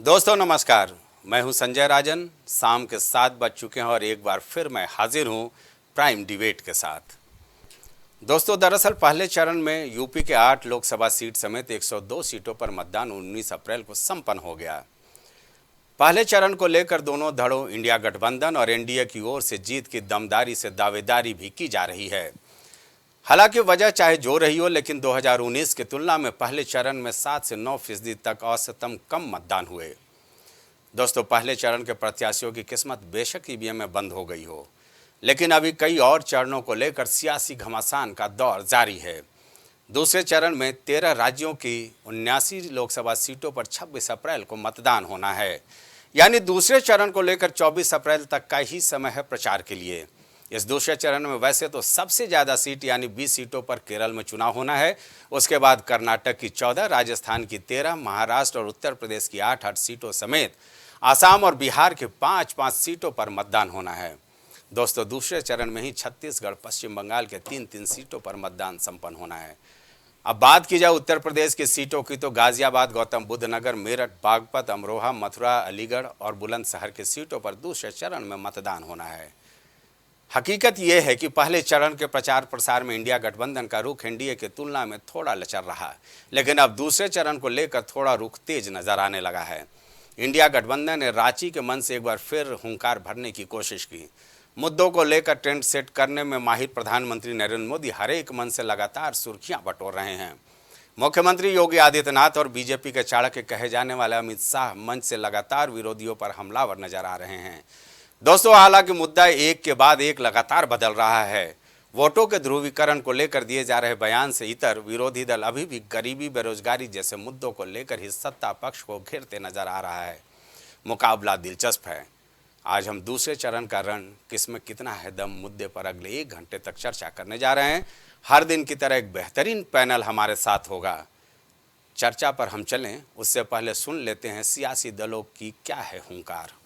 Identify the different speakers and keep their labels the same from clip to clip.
Speaker 1: दोस्तों नमस्कार, मैं हूं संजय राजन। शाम के 7 बज चुके हैं और एक बार फिर मैं हाजिर हूं प्राइम डिबेट के साथ। दोस्तों दरअसल पहले चरण में यूपी के 8 लोकसभा सीट समेत 102 सीटों पर मतदान 19 अप्रैल को संपन्न हो गया। पहले चरण को लेकर दोनों धड़ों इंडिया गठबंधन और एनडीए की ओर से जीत की दमदारी से दावेदारी भी की जा रही है। हालांकि वजह चाहे जो रही हो, लेकिन 2019 की तुलना में पहले चरण में 7 से 9% तक औसतन कम मतदान हुए। दोस्तों पहले चरण के प्रत्याशियों की किस्मत बेशक ईवीएम में बंद हो गई हो, लेकिन अभी कई और चरणों को लेकर सियासी घमासान का दौर जारी है। दूसरे चरण में 13 राज्यों की 79 लोकसभा सीटों पर 26 अप्रैल को मतदान होना है, यानी दूसरे चरण को लेकर 24 अप्रैल तक का ही समय है प्रचार के लिए। इस दूसरे चरण में वैसे तो सबसे ज़्यादा सीट यानी 20 सीटों पर केरल में चुनाव होना है। उसके बाद कर्नाटक की 14, राजस्थान की 13, महाराष्ट्र और उत्तर प्रदेश की 8 सीटों समेत आसाम और बिहार के 5 सीटों पर मतदान होना है। दोस्तों दूसरे चरण में ही छत्तीसगढ़, पश्चिम बंगाल के 3 सीटों पर मतदान संपन्न होना है। अब बात की जाए उत्तर प्रदेश की सीटों की, तो गाजियाबाद, गौतम बुद्ध नगर, मेरठ, बागपत, अमरोहा, मथुरा, अलीगढ़ और बुलंदशहर की सीटों पर दूसरे चरण में मतदान होना है। हकीकत यह है कि पहले चरण के प्रचार प्रसार में इंडिया गठबंधन का रुख एनडीए की तुलना में थोड़ा लचर रहा, लेकिन अब दूसरे चरण को लेकर थोड़ा रुख तेज नजर आने लगा है। इंडिया गठबंधन ने रांची के मन से एक बार फिर हुंकार भरने की कोशिश की। मुद्दों को लेकर ट्रेंड सेट करने में माहिर प्रधानमंत्री नरेंद्र मोदी हर एक मन से लगातार सुर्खियां बटोर रहे हैं। मुख्यमंत्री योगी आदित्यनाथ और बीजेपी के चाणक्य कहे जाने वाले अमित शाह मंच से लगातार विरोधियों पर हमलावर नजर आ रहे हैं। दोस्तों हालांकि मुद्दा एक के बाद एक लगातार बदल रहा है। वोटों के ध्रुवीकरण को लेकर दिए जा रहे बयान से इतर विरोधी दल अभी भी गरीबी, बेरोजगारी जैसे मुद्दों को लेकर ही सत्ता पक्ष को घेरते नजर आ रहा है। मुकाबला दिलचस्प है। आज हम दूसरे चरण का रण किसमें कितना है दम मुद्दे पर अगले 1 घंटे तक चर्चा करने जा रहे हैं। हर दिन की तरह एक बेहतरीन पैनल हमारे साथ होगा। चर्चा पर हम चलें उससे पहले सुन लेते हैं सियासी दलों की क्या है हुंकार।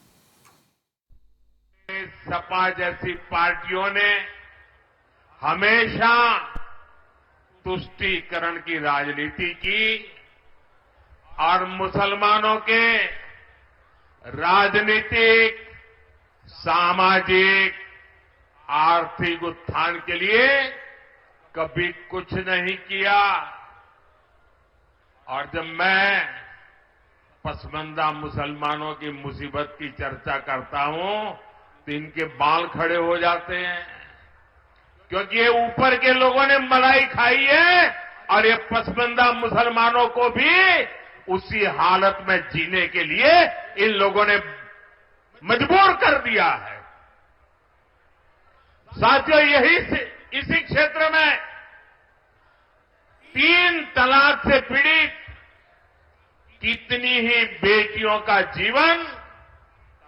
Speaker 2: सपा जैसी पार्टियों ने हमेशा तुष्टीकरण की राजनीति की और मुसलमानों के राजनीतिक, सामाजिक, आर्थिक उत्थान के लिए कभी कुछ नहीं किया। और जब मैं पसमानदा मुसलमानों की मुसीबत की चर्चा करता हूं तो इनके बाल खड़े हो जाते हैं, क्योंकि ये ऊपर के लोगों ने मलाई खाई है और ये पसमानदा मुसलमानों को भी उसी हालत में जीने के लिए इन लोगों ने मजबूर कर दिया है। साथियों इसी क्षेत्र में 3 तलाक से पीड़ित कितनी ही बेटियों का जीवन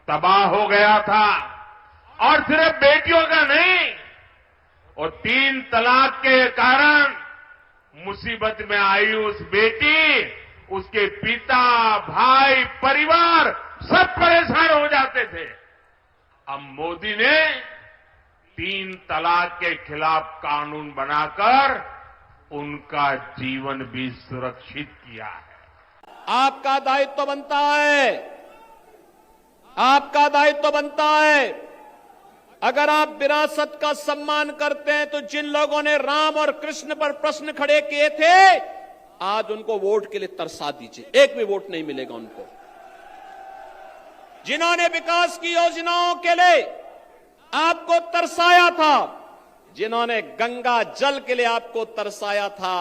Speaker 2: तबाह हो गया था। और सिर्फ बेटियों का नहीं, और 3 तलाक के कारण मुसीबत में आई उस बेटी, उसके पिता, भाई, परिवार सब परेशान हो जाते थे। अब मोदी ने 3 तलाक के खिलाफ कानून बनाकर उनका जीवन भी सुरक्षित किया है।
Speaker 3: आपका दायित्व बनता है, आपका दायित्व बनता है। अगर आप विरासत का सम्मान करते हैं तो जिन लोगों ने राम और कृष्ण पर प्रश्न खड़े किए थे, आज उनको वोट के लिए तरसा दीजिए। एक भी वोट नहीं मिलेगा उनको। जिन्होंने विकास की योजनाओं के लिए आपको तरसाया था, जिन्होंने गंगा जल के लिए आपको तरसाया था,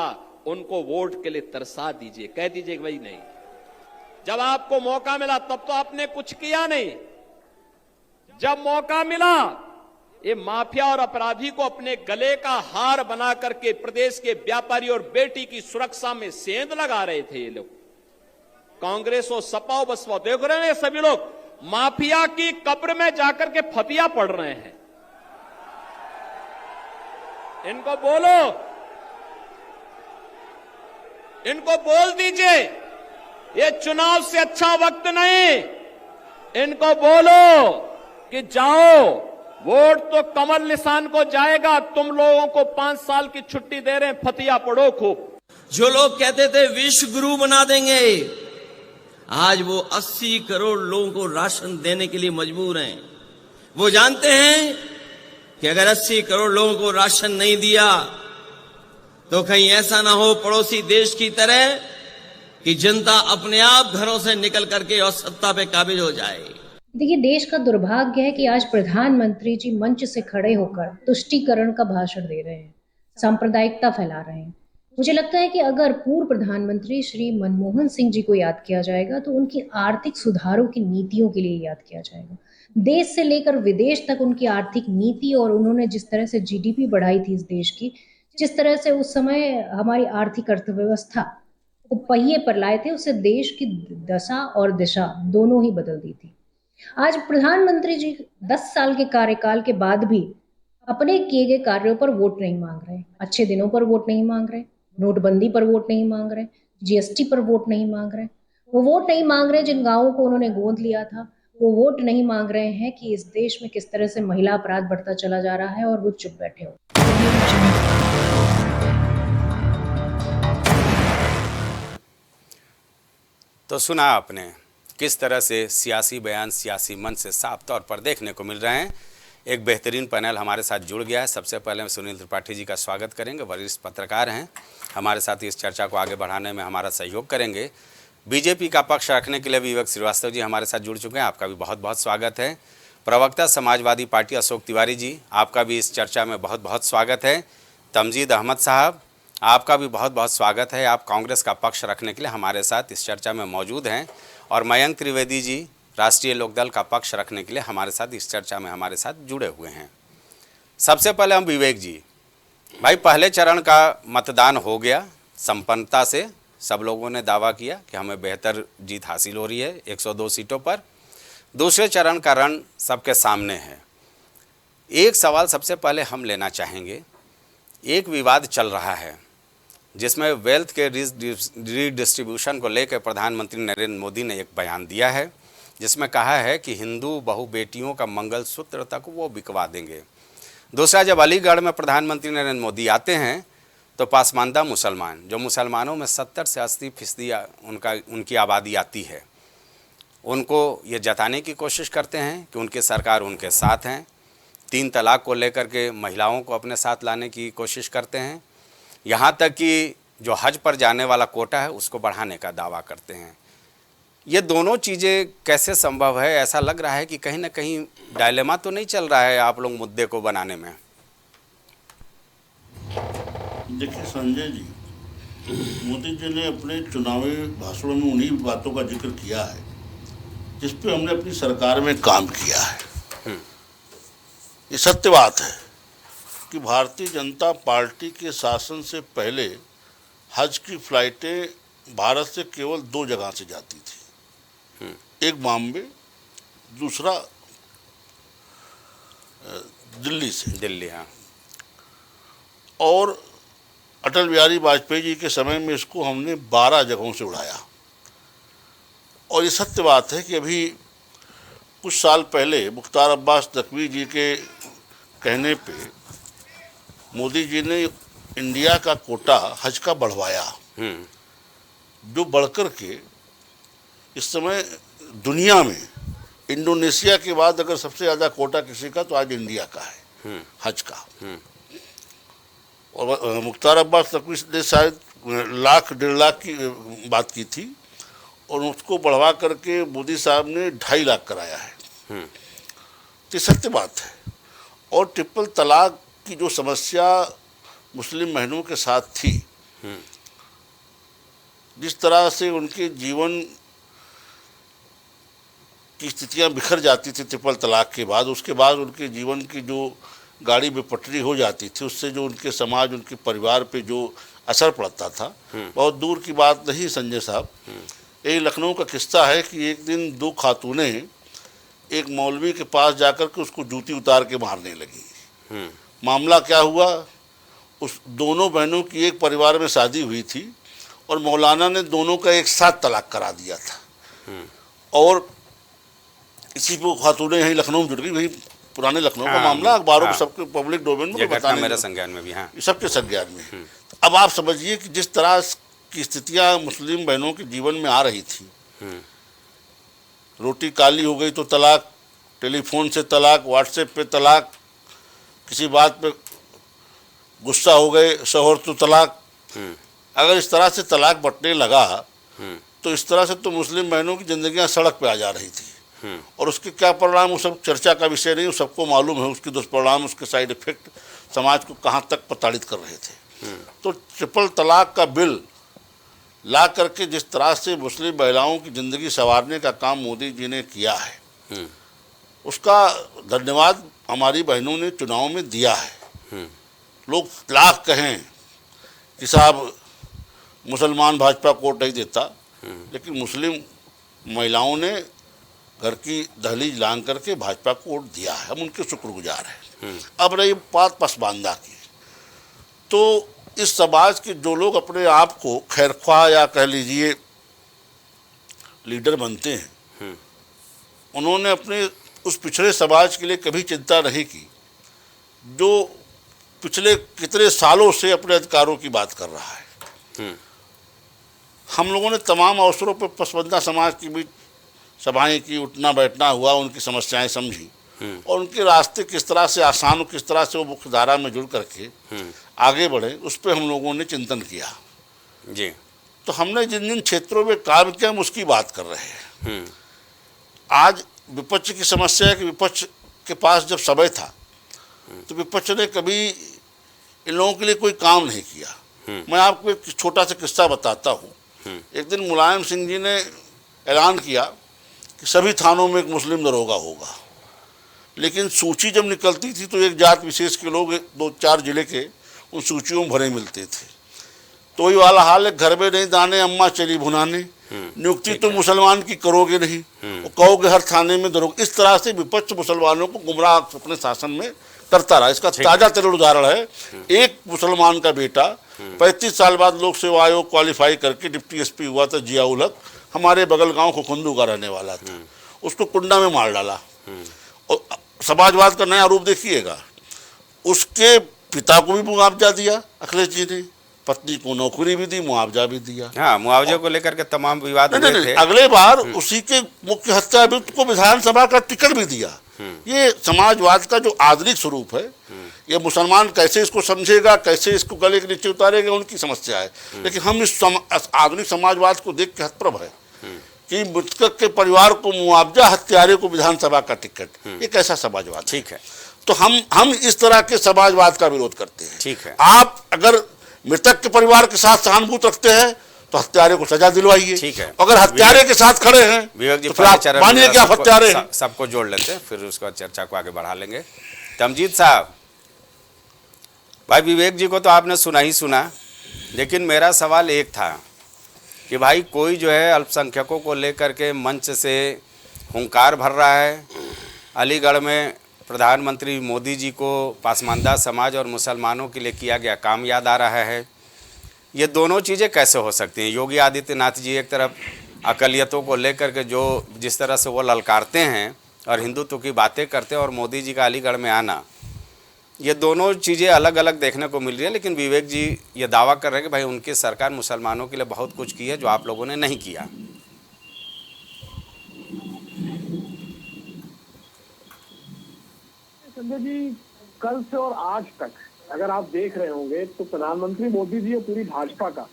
Speaker 3: उनको वोट के लिए तरसा दीजिए। कह दीजिए भाई नहीं, जब आपको मौका मिला तब तो आपने कुछ किया नहीं। जब मौका मिला, ये माफिया और अपराधी को अपने गले का हार बना करके प्रदेश के व्यापारी और बेटी की सुरक्षा में सेंध लगा रहे थे ये लोग। कांग्रेस और सपा और बसपा, देख रहे हैं सभी लोग माफिया की कब्र में जाकर के फतिया पढ़ रहे हैं। इनको बोलो, इनको बोल दीजिए ये चुनाव से अच्छा वक्त नहीं। इनको बोलो कि जाओ, वोट तो कमल निशान को जाएगा। तुम लोगों को 5 साल की छुट्टी दे रहे हैं, फतिया पढ़ो खूब।
Speaker 4: जो लोग कहते थे विश्व गुरु बना देंगे, आज वो 80 करोड़ लोगों को राशन देने के लिए मजबूर हैं। वो जानते हैं कि अगर 80 करोड़ लोगों को राशन नहीं दिया तो कहीं ऐसा ना हो पड़ोसी देश की तरह कि जनता अपने आप घरों से निकल करके और सत्ता पे काबिज हो जाए।
Speaker 5: देखिए, देश का दुर्भाग्य है कि आज प्रधानमंत्री जी मंच से खड़े होकर तुष्टीकरण का भाषण दे रहे हैं, सांप्रदायिकता फैला रहे हैं। मुझे लगता है कि अगर पूर्व प्रधानमंत्री श्री मनमोहन सिंह जी को याद किया जाएगा तो उनकी आर्थिक सुधारों की नीतियों के लिए याद किया जाएगा। देश से लेकर विदेश तक उनकी आर्थिक नीति और उन्होंने जिस तरह से जीडीपी बढ़ाई थी इस देश की, जिस तरह से उस समय हमारी आर्थिक अर्थव्यवस्था को पहिए पर लाए थे, उससे देश की दशा और दिशा दोनों ही बदल दी थी। आज प्रधानमंत्री जी 10 साल के कार्यकाल के बाद भी अपने किए गए कार्यों पर वोट नहीं मांग रहे, अच्छे दिनों पर वोट नहीं मांग रहे, नोटबंदी पर वोट नहीं मांग रहे, जीएसटी पर वोट नहीं मांग रहे। वो वोट नहीं मांग रहे जिन गांवों को उन्होंने गोद लिया था। वो वोट नहीं मांग रहे हैं कि इस देश में किस तरह से महिला अपराध बढ़ता चला जा रहा है और वो चुप बैठे हो।
Speaker 1: तो सुना आपने किस तरह से सियासी बयान सियासी मन से साफ तौर पर देखने को मिल रहे हैं। एक बेहतरीन पैनल हमारे साथ जुड़ गया है। सबसे पहले हम सुनील त्रिपाठी जी का स्वागत करेंगे। वरिष्ठ पत्रकार हैं, हमारे साथ इस चर्चा को आगे बढ़ाने में हमारा सहयोग करेंगे। बीजेपी का पक्ष रखने के लिए विवेक श्रीवास्तव जी हमारे साथ जुड़ चुके हैं, आपका भी बहुत बहुत स्वागत है। प्रवक्ता समाजवादी पार्टी अशोक तिवारी जी, आपका भी इस चर्चा में बहुत बहुत स्वागत है। तमजीद अहमद साहब, आपका भी बहुत बहुत स्वागत है। आप कांग्रेस का पक्ष रखने के लिए हमारे साथ इस चर्चा में मौजूद हैं। और मयंक त्रिवेदी जी, राष्ट्रीय लोकदल का पक्ष रखने के लिए हमारे साथ इस चर्चा में हमारे साथ जुड़े हुए हैं। सबसे पहले हम विवेक जी, भाई पहले चरण का मतदान हो गया संपन्नता से, सब लोगों ने दावा किया कि हमें बेहतर जीत हासिल हो रही है 102 सीटों पर। दूसरे चरण का रण सबके सामने है। एक सवाल सबसे पहले हम लेना चाहेंगे। एक विवाद चल रहा है जिसमें वेल्थ के रीडिस्ट्रीब्यूशन को लेकर प्रधानमंत्री नरेंद्र मोदी ने एक बयान दिया है, जिसमें कहा है कि हिंदू बहु बेटियों का मंगलसूत्र तक वो बिकवा देंगे। दूसरा, जब अलीगढ़ में प्रधानमंत्री नरेंद्र मोदी आते हैं तो पासमानदा मुसलमान, जो मुसलमानों में 70 से 80% उनकी आबादी आती है, उनको ये जताने की कोशिश करते हैं कि उनकी सरकार उनके साथ हैं। 3 तलाक को लेकर के महिलाओं को अपने साथ लाने की कोशिश करते हैं। यहाँ तक कि जो हज पर जाने वाला कोटा है उसको बढ़ाने का दावा करते हैं। ये दोनों चीज़ें कैसे संभव है? ऐसा लग रहा है कि कहीं ना कहीं डायलेमा तो नहीं चल रहा है आप लोग मुद्दे को बनाने में।
Speaker 6: देखिए संजय जी, मोदी जी ने अपने चुनावी भाषणों में उन्हीं बातों का जिक्र किया है जिस पे हमने अपनी सरकार में काम किया है। ये सत्य बात है कि भारतीय जनता पार्टी के शासन से पहले हज की फ्लाइटें भारत से केवल 2 जगह से जाती थी, एक बॉम्बे, दूसरा दिल्ली से।
Speaker 1: दिल्ली, हाँ।
Speaker 6: और अटल बिहारी वाजपेयी जी के समय में इसको हमने 12 जगहों से उड़ाया। और ये सत्य बात है कि अभी कुछ साल पहले मुख्तार अब्बास नकवी जी के कहने पे मोदी जी ने इंडिया का कोटा हज का बढ़वाया, जो बढ़कर के इस समय दुनिया में इंडोनेशिया के बाद अगर सबसे ज़्यादा कोटा किसी का तो आज इंडिया का है, हज का। और मुख्तार अब्बास नकवी ने शायद 1,00,000-1.5 लाख की बात की थी और उसको बढ़वा करके मोदी साहब ने 2.5 लाख कराया है। तो सत्य बात है। और ट्रिपल तलाक की जो समस्या मुस्लिम बहनों के साथ थी, जिस तरह से उनके जीवन की स्थितियां बिखर जाती थी ट्रिपल तलाक के बाद, उसके बाद उनके जीवन की जो गाड़ी में पटरी हो जाती थी, उससे जो उनके समाज, उनके परिवार पे जो असर पड़ता था, बहुत दूर की बात नहीं संजय साहब। यही लखनऊ का किस्सा है कि एक दिन 2 खातूनें एक मौलवी के पास जाकर के उसको जूती उतार के मारने लगी। मामला क्या हुआ, उस दोनों बहनों की एक परिवार में शादी हुई थी और मौलाना ने दोनों का एक साथ तलाक करा दिया था। और इसी पे खातूनें यहीं लखनऊ में जुड़ गई। वही पुराने लखनऊ का मामला, अखबारों को सबके पब्लिक डोमेन में बताने,
Speaker 1: मेरे संज्ञान में भी, हाँ,
Speaker 6: सबके संज्ञान में। अब आप समझिए कि जिस तरह की स्थितियां मुस्लिम बहनों के जीवन में आ रही थी, रोटी काली हो गई तो तलाक, टेलीफोन से तलाक, व्हाट्सएप पे तलाक, किसी बात पे गुस्सा हो गए शौहर तो तलाक। अगर इस तरह से तलाक बंटने लगा तो इस तरह से तो मुस्लिम बहनों की जिंदगियां सड़क पे आ जा रही थी, और उसके क्या परिणाम वो सब चर्चा का विषय नहीं, सबको मालूम है उसके दुष्परिणाम, उसके साइड इफेक्ट समाज को कहाँ तक प्रताड़ित कर रहे थे। तो ट्रिपल तलाक का बिल ला करके जिस तरह से मुस्लिम महिलाओं की ज़िंदगी संवारने का काम मोदी जी ने किया है, उसका धन्यवाद हमारी बहनों ने चुनाव में दिया है। लोग लाख कहें कि साहब मुसलमान भाजपा को वोट नहीं देता, लेकिन मुस्लिम महिलाओं ने घर की दहलीज लांग करके भाजपा को वोट दिया है, हम उनके शुक्रगुजार हैं। अब रही बात पसमानदा की, तो इस समाज के जो लोग अपने आप को खैरख्वाह या कह लीजिए लीडर बनते हैं, उन्होंने अपने उस पिछड़े समाज के लिए कभी चिंता नहीं की जो पिछले कितने सालों से अपने अधिकारों की बात कर रहा है। हम लोगों ने तमाम अवसरों पर पसमानदा समाज के बीच सभाएं की, उठना बैठना हुआ, उनकी समस्याएं समझी और उनके रास्ते किस तरह से आसान हो, किस तरह से वो मुख्य धारा में जुड़ करके आगे बढ़े, उस पर हम लोगों ने चिंतन किया
Speaker 1: जी।
Speaker 6: तो हमने जिन जिन क्षेत्रों में काम किया हम उसकी बात कर रहे हैं। आज विपक्ष की समस्या है कि विपक्ष के पास जब समय था तो विपक्ष ने कभी इन लोगों के लिए कोई काम नहीं किया। मैं आपको एक छोटा सा किस्सा बताता हूँ। एक दिन मुलायम सिंह जी ने ऐलान किया कि सभी थानों में एक मुस्लिम दरोगा होगा, लेकिन सूची जब निकलती थी तो एक जात विशेष के लोग 2-4 जिले के उन सूचियों में भरे मिलते थे। तो वही वाला हाल है, घर में नहीं दाने अम्मा चली भुनाने, नियुक्ति तो मुसलमान की करोगे नहीं, वो कहोगे हर थाने में दरोगा। इस तरह से विपक्ष मुसलमानों को गुमराह अपने शासन में करता रहा। इसका ताजा तरीका उदाहरण है, एक मुसलमान का बेटा 35 साल बाद लोक सेवा आयोग क्वालिफाई करके डिप्टी एसपी हुआ था, जिया उल हक, हमारे बगल गांव खुखुंदू का रहने वाला था, उसको कुंडा में मार डाला। और समाजवाद का नया रूप देखिएगा, उसके पिता को भी मुआवजा दिया अखिलेश जी ने, पत्नी को नौकरी भी दी, मुआवजा भी दिया।
Speaker 1: हाँ, मुआवजे को लेकर के तमाम विवाद हुए थे।
Speaker 6: अगले बार उसी के मुख्य हत्याभियुक्त को विधानसभा का टिकट भी दिया। ये समाजवाद का जो आधुनिक स्वरूप है, ये मुसलमान कैसे इसको समझेगा, कैसे इसको गले के नीचे उतारेगा, उनकी समस्या है। लेकिन हम इस आधुनिक समाजवाद को देख के हतप्रभ है कि मृतक के परिवार को मुआवजा, हत्यारे को विधानसभा का टिकट, ये कैसा समाजवाद?
Speaker 1: ठीक है,
Speaker 6: तो हम इस तरह के समाजवाद का विरोध करते हैं।
Speaker 1: ठीक है।
Speaker 6: आप अगर मृतक के परिवार के साथ सहानुभूति रखते हैं तो हत्यारे को सजा दिलवाइए।
Speaker 1: ठीक है।
Speaker 6: अगर हत्यारे के साथ खड़े हैं
Speaker 1: विवेक जी,
Speaker 6: तो फिर आप मानिए कि आप हत्यारे हैं।
Speaker 1: सबको जोड़ लेते हैं, फिर उसका चर्चा को आगे बढ़ा लेंगे। तमजीद साहब, भाई विवेक जी को तो आपने सुना ही सुना, लेकिन मेरा सवाल एक था कि भाई कोई जो है अल्पसंख्यकों को लेकर के मंच से हुंकार भर रहा है। अलीगढ़ में प्रधानमंत्री मोदी जी को पासमानदा समाज और मुसलमानों के लिए किया गया काम याद आ रहा है। ये दोनों चीज़ें कैसे हो सकती हैं? योगी आदित्यनाथ जी एक तरफ अकलियतों को लेकर के जो जिस तरह से वो ललकारते हैं और हिंदुत्व की बातें करते हैं, और मोदी जी का अलीगढ़ में आना, ये दोनों चीज़ें अलग अलग देखने को मिल रही है। लेकिन विवेक जी ये दावा कर रहे हैं कि भाई उनकी सरकार मुसलमानों के लिए बहुत कुछ की है जो आप लोगों ने नहीं किया।
Speaker 7: संजय जी, कल से और आज तक अगर आप देख रहे होंगे तो प्रधानमंत्री मोदी जी और पूरी भाजपा का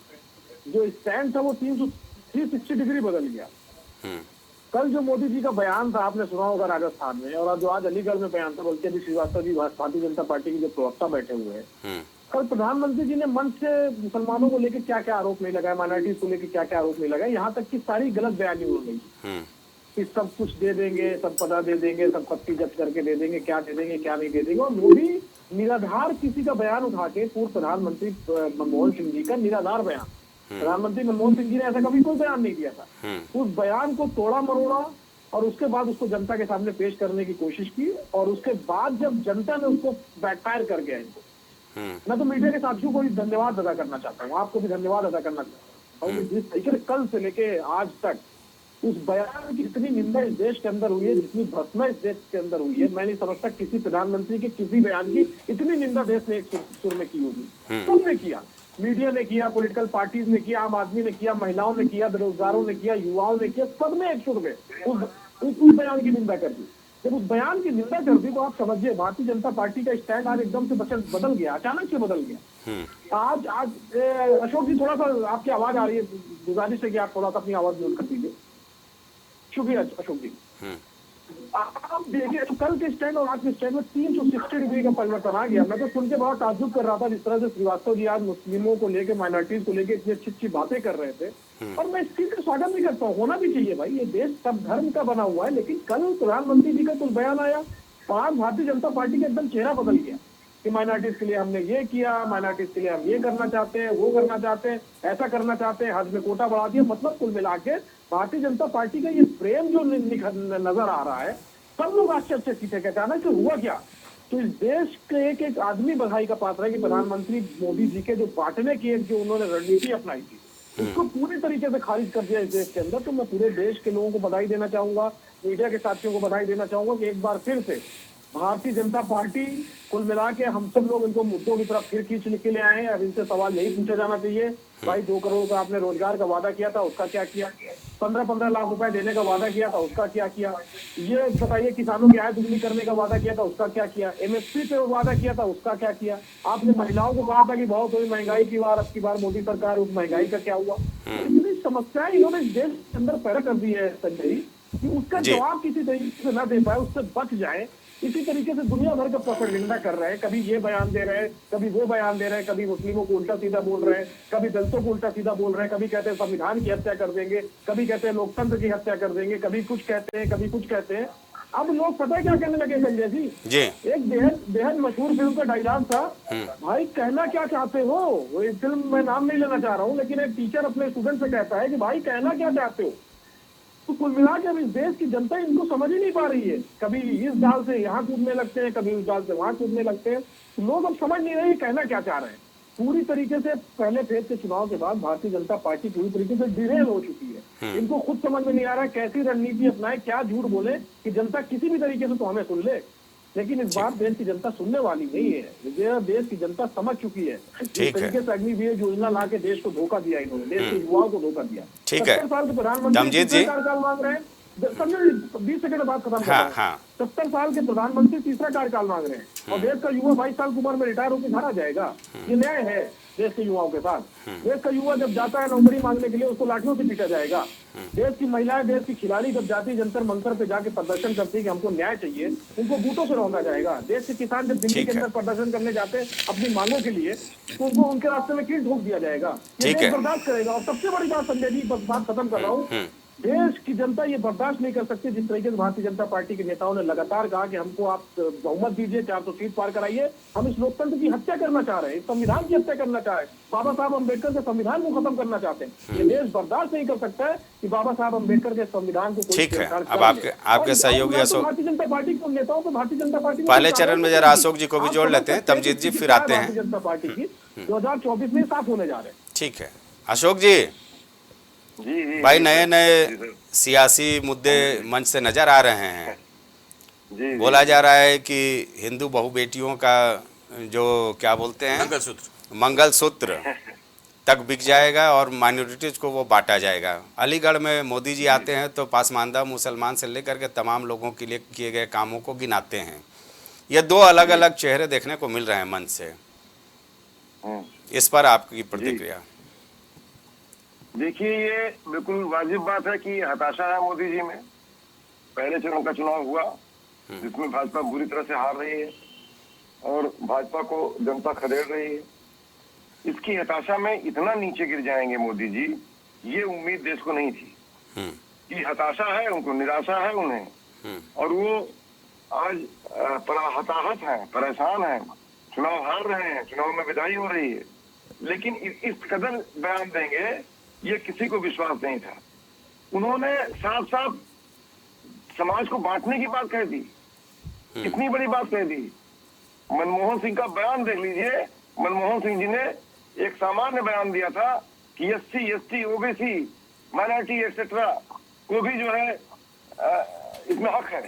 Speaker 7: जो स्टैंड था वो 360 डिग्री बदल गया। कल जो मोदी जी का बयान था आपने सुना होगा राजस्थान में, और जो आज अलीगढ़ में बयान था, बल्कि अभी श्रीवास्तव जी भारतीय जनता पार्टी के जो प्रवक्ता बैठे हुए हैं, कल प्रधानमंत्री जी ने मंच से मुसलमानों को लेकर क्या क्या आरोप नहीं लगाया, माइनॉरिटीज को लेकर क्या क्या आरोप नहीं लगाया, यहाँ तक कि सारी गलत बयानी हो गई कि सब कुछ दे देंगे, सब पता दे देंगे, सब पत्ती जब्त करके दे देंगे, क्या दे देंगे क्या नहीं दे देंगे। और मोदी निराधार किसी का बयान उठा के, पूर्व प्रधानमंत्री मनमोहन सिंह जी का निराधार बयान, प्रधानमंत्री मनमोहन सिंह जी ने ऐसा कभी कोई बयान नहीं दिया था, उस बयान को तोड़ा मरोड़ा और उसके बाद उसको जनता के सामने पेश करने की कोशिश की। और उसके बाद जब जनता ने उसको बैकफायर कर गया इनको, मैं तो मीडिया के साथियों को भी धन्यवाद अदा करना चाहता हूँ, आपको भी धन्यवाद अदा करना चाहता हूँ। जिस तरीके से कल से लेके आज तक उस बयान की इतनी निंदा इस देश के अंदर हुई है, जितनी भर्त्सना इस देश के अंदर हुई है, मैं नहीं समझता किसी प्रधानमंत्री के किसी बयान की इतनी निंदा देश ने एक सुर में की होगी। सबने किया, मीडिया ने किया, पॉलिटिकल पार्टीज ने किया, आम आदमी ने किया, महिलाओं ने किया, बेरोजगारों ने किया, युवाओं ने किया, सबने एक सुर में उस बयान की निंदा कर दी। जब उस बयान की निंदा कर दी तो आप समझिए भारतीय जनता पार्टी का स्टैंड आज एकदम से बदल गया, अचानक से बदल गया। आज अशोक जी थोड़ा सा आपकी आवाज आ रही है, गुजारिश है कि आप थोड़ा सा अपनी आवाज म्यूट कर दीजिए। शुक्रिया अशोक जी। आप देखिए तो कल के स्टैंड और आज के स्टैंड में 360 डिग्री का परिवर्तन आ गया। मैं तो सुन के बहुत ताज्जुब कर रहा था जिस तरह से श्रीवास्तव जी आज मुस्लिमों को लेकर, माइनॉरिटीज को लेकर इतनी अच्छी अच्छी बातें कर रहे थे। और मैं इस चीज का स्वागत भी करता हूँ, होना भी चाहिए भाई, ये देश सब धर्म का बना हुआ है। लेकिन कल प्रधानमंत्री जी का कुछ बयान आया और आज भारतीय जनता पार्टी का एकदम चेहरा बदल गया कि माइनॉरिटीज के लिए हमने ये किया, माइनॉरिटीज के लिए हम ये करना चाहते हैं, वो करना चाहते हैं, ऐसा करना चाहते हैं, हज में कोटा बढ़ा दिया। मतलब कुल मिला के भारतीय जनता पार्टी का ये प्रेम जो नजर आ रहा है, सब लोग आश्चर्यचकित है कि अचानक से हुआ क्या। तो इस देश के एक आदमी बधाई का पात्र है कि प्रधानमंत्री मोदी जी के जो बांटने की एक जो उन्होंने रणनीति अपनाई थी उसको पूरी तरीके से खारिज कर दिया इस देश के अंदर। तो मैं पूरे देश के लोगों को बधाई देना चाहूंगा, मीडिया के साथियों को बधाई देना चाहूंगा कि एक बार फिर से भारतीय जनता पार्टी कुल मिला के हम सब लोग इनको मुद्दों की तरफ फिर खींच के ले आए हैं। अब इनसे सवाल यही पूछा जाना चाहिए, भाई 2 करोड़ का आपने रोजगार का वादा किया था, उसका क्या किया? 15-15 लाख रुपए देने का वादा किया था, उसका क्या किया? ये बताइए किसानों की आय दुगनी करने का वादा किया था, उसका क्या किया? MSP पे वादा किया था, उसका क्या किया? आपने महिलाओं को कहा था कि बहुत हुई महंगाई की बार, अब की बार मोदी सरकार, उस महंगाई का क्या हुआ? इतनी समस्याएं इन्होंने इस देश के अंदर पैदा कर दी है संजय कि उसका जवाब किसी तरीके से न दे पाए, उससे बच जाए। इसी तरीके से दुनिया भर का प्रोपेगेंडा कर रहे हैं, कभी ये बयान दे रहे हैं, कभी वो बयान दे रहे हैं, कभी मुस्लिमों को उल्टा सीधा बोल रहे हैं, कभी दलितों को उल्टा सीधा बोल रहे हैं, कभी कहते हैं संविधान की हत्या कर देंगे, कभी कहते हैं लोकतंत्र की हत्या कर देंगे, कभी कुछ कहते हैं, कभी कुछ कहते हैं। अब लोग पता है क्या कहने लगे संजय जी? एक बेहद मशहूर फिल्म का डायलॉग था, भाई कहना क्या चाहते हो? वो फिल्म मैं नाम नहीं लेना चाह रहा हूँ, लेकिन एक टीचर अपने स्टूडेंट से कहता है कि भाई कहना क्या चाहते हो? तो कुल मिला के अब इस देश की जनता इनको समझ ही नहीं पा रही है। कभी इस डाल से यहाँ कूदने लगते हैं, कभी उस डाल से वहां कूदने लगते हैं। तो लोग अब समझ नहीं रहे कहना क्या चाह रहे हैं। पूरी तरीके से पहले फेज के चुनाव के बाद भारतीय जनता पार्टी पूरी तरीके से डिरेल हो चुकी है। इनको खुद समझ में नहीं आ रहा है कैसी रणनीति अपनाए, क्या झूठ बोले कि जनता किसी भी तरीके से तो हमें सुन ले। लेकिन इस बार देश की जनता सुनने वाली नहीं है। देश की जनता समझ चुकी है जिस तरीके से अग्निवीर योजना ला के देश को धोखा दिया इन्होंने, देश के युवाओं को धोखा दिया। 70 साल के प्रधानमंत्री तीसरा कार्यकाल मांग रहे हैं। 20 सेकंड बाद खत्म कर रहे हैं। 70 साल के प्रधानमंत्री तीसरा कार्यकाल मांग रहे हैं और देश का युवा 22 साल की उम्र में रिटायर होकर घर आ जाएगा। ये न्याय है देश के युवाओं के साथ? देश का युवा जब जाता है नौकरी मांगने के लिए उसको लाठियों से पीटा जाएगा। देश की महिलाएं, देश की खिलाड़ी जब जाती जंतर मंतर पे जाके प्रदर्शन करती है कि हमको न्याय चाहिए, उनको बूटों से रौंदा जाएगा। देश के किसान जब दिल्ली के अंदर प्रदर्शन करने जाते हैं अपनी मांगों के लिए, तो उनको उनके रास्ते में कीट ठोक दिया जाएगा। ये देश बर्दाश्त करेगा। और सबसे बड़ी बात संजय जी, बस बात खत्म कर रहा हूँ, देश की जनता ये बर्दाश्त नहीं कर सकती जिस तरीके से भारतीय जनता पार्टी के नेताओं ने लगातार कहा कि हमको आप बहुमत दीजिए, 400 सीट पार कराइए, हम इस लोकतंत्र की हत्या करना चाह रहे हैं, इस संविधान की हत्या करना चाह रहे हैं, बाबा साहब अम्बेडकर के संविधान को खत्म करना चाहते हैं। ये देश बर्दाश्त नहीं कर सकता है कि बाबा साहब अम्बेडकर के संविधान को
Speaker 1: ठीक है। अब आपके सहयोगी अशोक,
Speaker 7: भारतीय जनता पार्टी के नेताओं को, भारतीय जनता पार्टी
Speaker 1: पहले चरण में जरा अशोक जी को भी जोड़ लेते हैं, तमजीद जी फिर आते हैं।
Speaker 7: भारतीय जनता पार्टी की 2024 में साफ होने जा रहे हैं।
Speaker 1: ठीक है अशोक जी। भाई नए नए सियासी मुद्दे मंच से नजर आ रहे हैं। बोला जा रहा है कि हिंदू बहु बेटियों का जो क्या बोलते हैं मंगलसूत्र तक बिक जाएगा और माइनॉरिटीज को वो बांटा जाएगा। अलीगढ़ में मोदी जी आते हैं तो पासमानदा मुसलमान से लेकर के तमाम लोगों के लिए किए गए कामों को गिनाते हैं। ये 2 अलग अलग चेहरे देखने को मिल रहे हैं मंच से। इस पर आपकी प्रतिक्रिया?
Speaker 8: देखिए, ये बिल्कुल वाजिब बात है कि हताशा है मोदी जी में। पहले चरण का चुनाव हुआ जिसमें भाजपा बुरी तरह से हार रही है और भाजपा को जनता खदेड़ रही है। इसकी हताशा में इतना नीचे गिर जाएंगे मोदी जी, ये उम्मीद देश को नहीं थी। कि हताशा है उनको, निराशा है उन्हें, और वो आज हताहत है, परेशान है, चुनाव हार रहे हैं, चुनाव में विदाई हो रही है। लेकिन इस कदर बयान देंगे ये किसी को विश्वास नहीं था। उन्होंने साफ साफ समाज को बांटने की बात कह दी, कितनी बड़ी बात कह दी। मनमोहन सिंह का बयान देख लीजिए। मनमोहन सिंह जी ने एक सामान्य बयान दिया था कि SC, ST, OBC, minority etcetera को भी जो है इसमें हक है।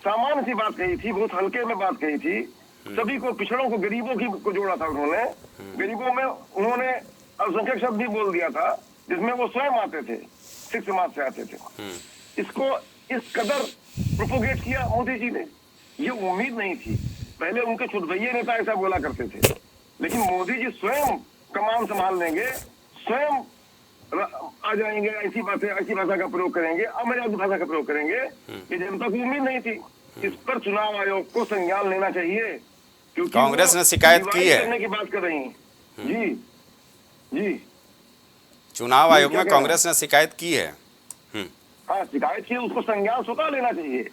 Speaker 8: सामान्य सी बात कही थी, बहुत हल्के में बात कही थी। सभी को, पिछड़ों को, गरीबों को जोड़ा था उन्होंने। गरीबों में उन्होंने अल्पसंख्यक शब्द भी बोल दिया था जिसमें वो स्वयं आते थे, सिख समाज से आते थे। इसको इस कदर प्रोपोगेट किया मोदी जी ने, ये उम्मीद नहीं थी। पहले उनके छुटभैये नेता ऐसा बोला करते थे, लेकिन मोदी जी स्वयं कमान संभाल लेंगे, स्वयं आ जाएंगे, ऐसी भाषा का प्रयोग करेंगे, अमर्यादित भाषा का प्रयोग करेंगे, ये जनता को उम्मीद नहीं थी। इस पर चुनाव आयोग को संज्ञान लेना चाहिए, क्योंकि
Speaker 1: कांग्रेस ने शिकायत की है
Speaker 8: करने की बात कर रही है। जी जी,
Speaker 1: चुनाव आयोग में कांग्रेस ने शिकायत की है।
Speaker 8: हाँ शिकायत की, उसको संज्ञान स्वतः लेना चाहिए।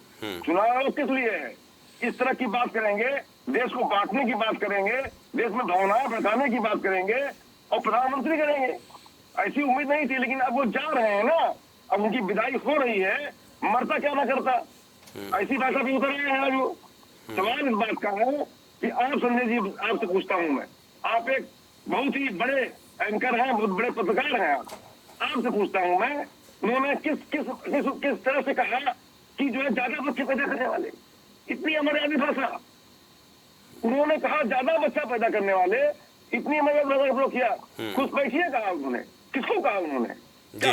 Speaker 8: चुनाव आयोग किस लिए है? इस तरह की बात करेंगे, देश को बांटने की बात करेंगे, देश में भावनाएं भड़काने की बात करेंगे और प्रधानमंत्री करेंगे, ऐसी उम्मीद नहीं थी। लेकिन अब वो जा रहे हैं ना, अब उनकी विदाई हो रही है, मरता क्या ना करता, ऐसी भाषा भी उतर रहे हैं। जो सवाल इस बात का है कि आप संजय जी, आपसे पूछता हूं मैं, आप एक बहुत ही बड़े एंकर हैं, बहुत बड़े पत्रकार हैं, आपसे पूछता हूं मैं, उन्होंने किस तरह से कहा कि जो है ज्यादा बच्चे पैदा करने वाले, इतनी अमर्यादित भाषा उन्होंने कहा, ज्यादा बच्चा पैदा करने वाले, इतनी अमर्यादित भाषा का प्रयोग किया। घुसपैठिया कहा उन्होंने, किसको कहा उन्होंने? क्या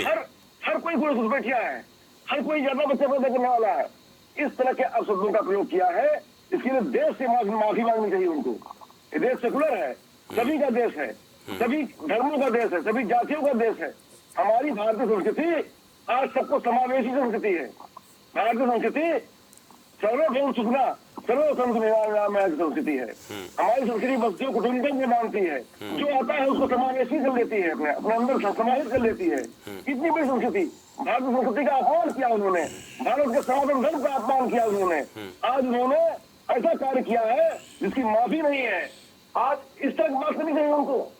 Speaker 8: हर कोई घुसपैठिया है, हर कोई ज्यादा बच्चा पैदा करने वाला है? इस तरह के अपशब्दों का प्रयोग किया है, इसके लिए देश से माफी मांगनी चाहिए उनको। ये देश सेकुलर है, सभी का देश है, सभी धर्मों का देश है, सभी जातियों का देश है। हमारी भारतीय संस्कृति आज सबको समावेशी संस्कृति है। भारतीय संस्कृति सर्वभौम सुखना सर्वतंत्र संस्कृति है। हमारी संस्कृति बस्तियों कुटुंबों को मानती है, जो आता है उसको समावेशी कर लेती है, अपने अंदर समाहित कर लेती है। इतनी बड़ी संस्कृति, भारतीय संस्कृति का अपमान किया उन्होंने, भारत के सनातन धर्म का अपमान किया उन्होंने। आज उन्होंने ऐसा कार्य किया है जिसकी माफी नहीं है। आज इस तरह की बात करनी चाहिए उनको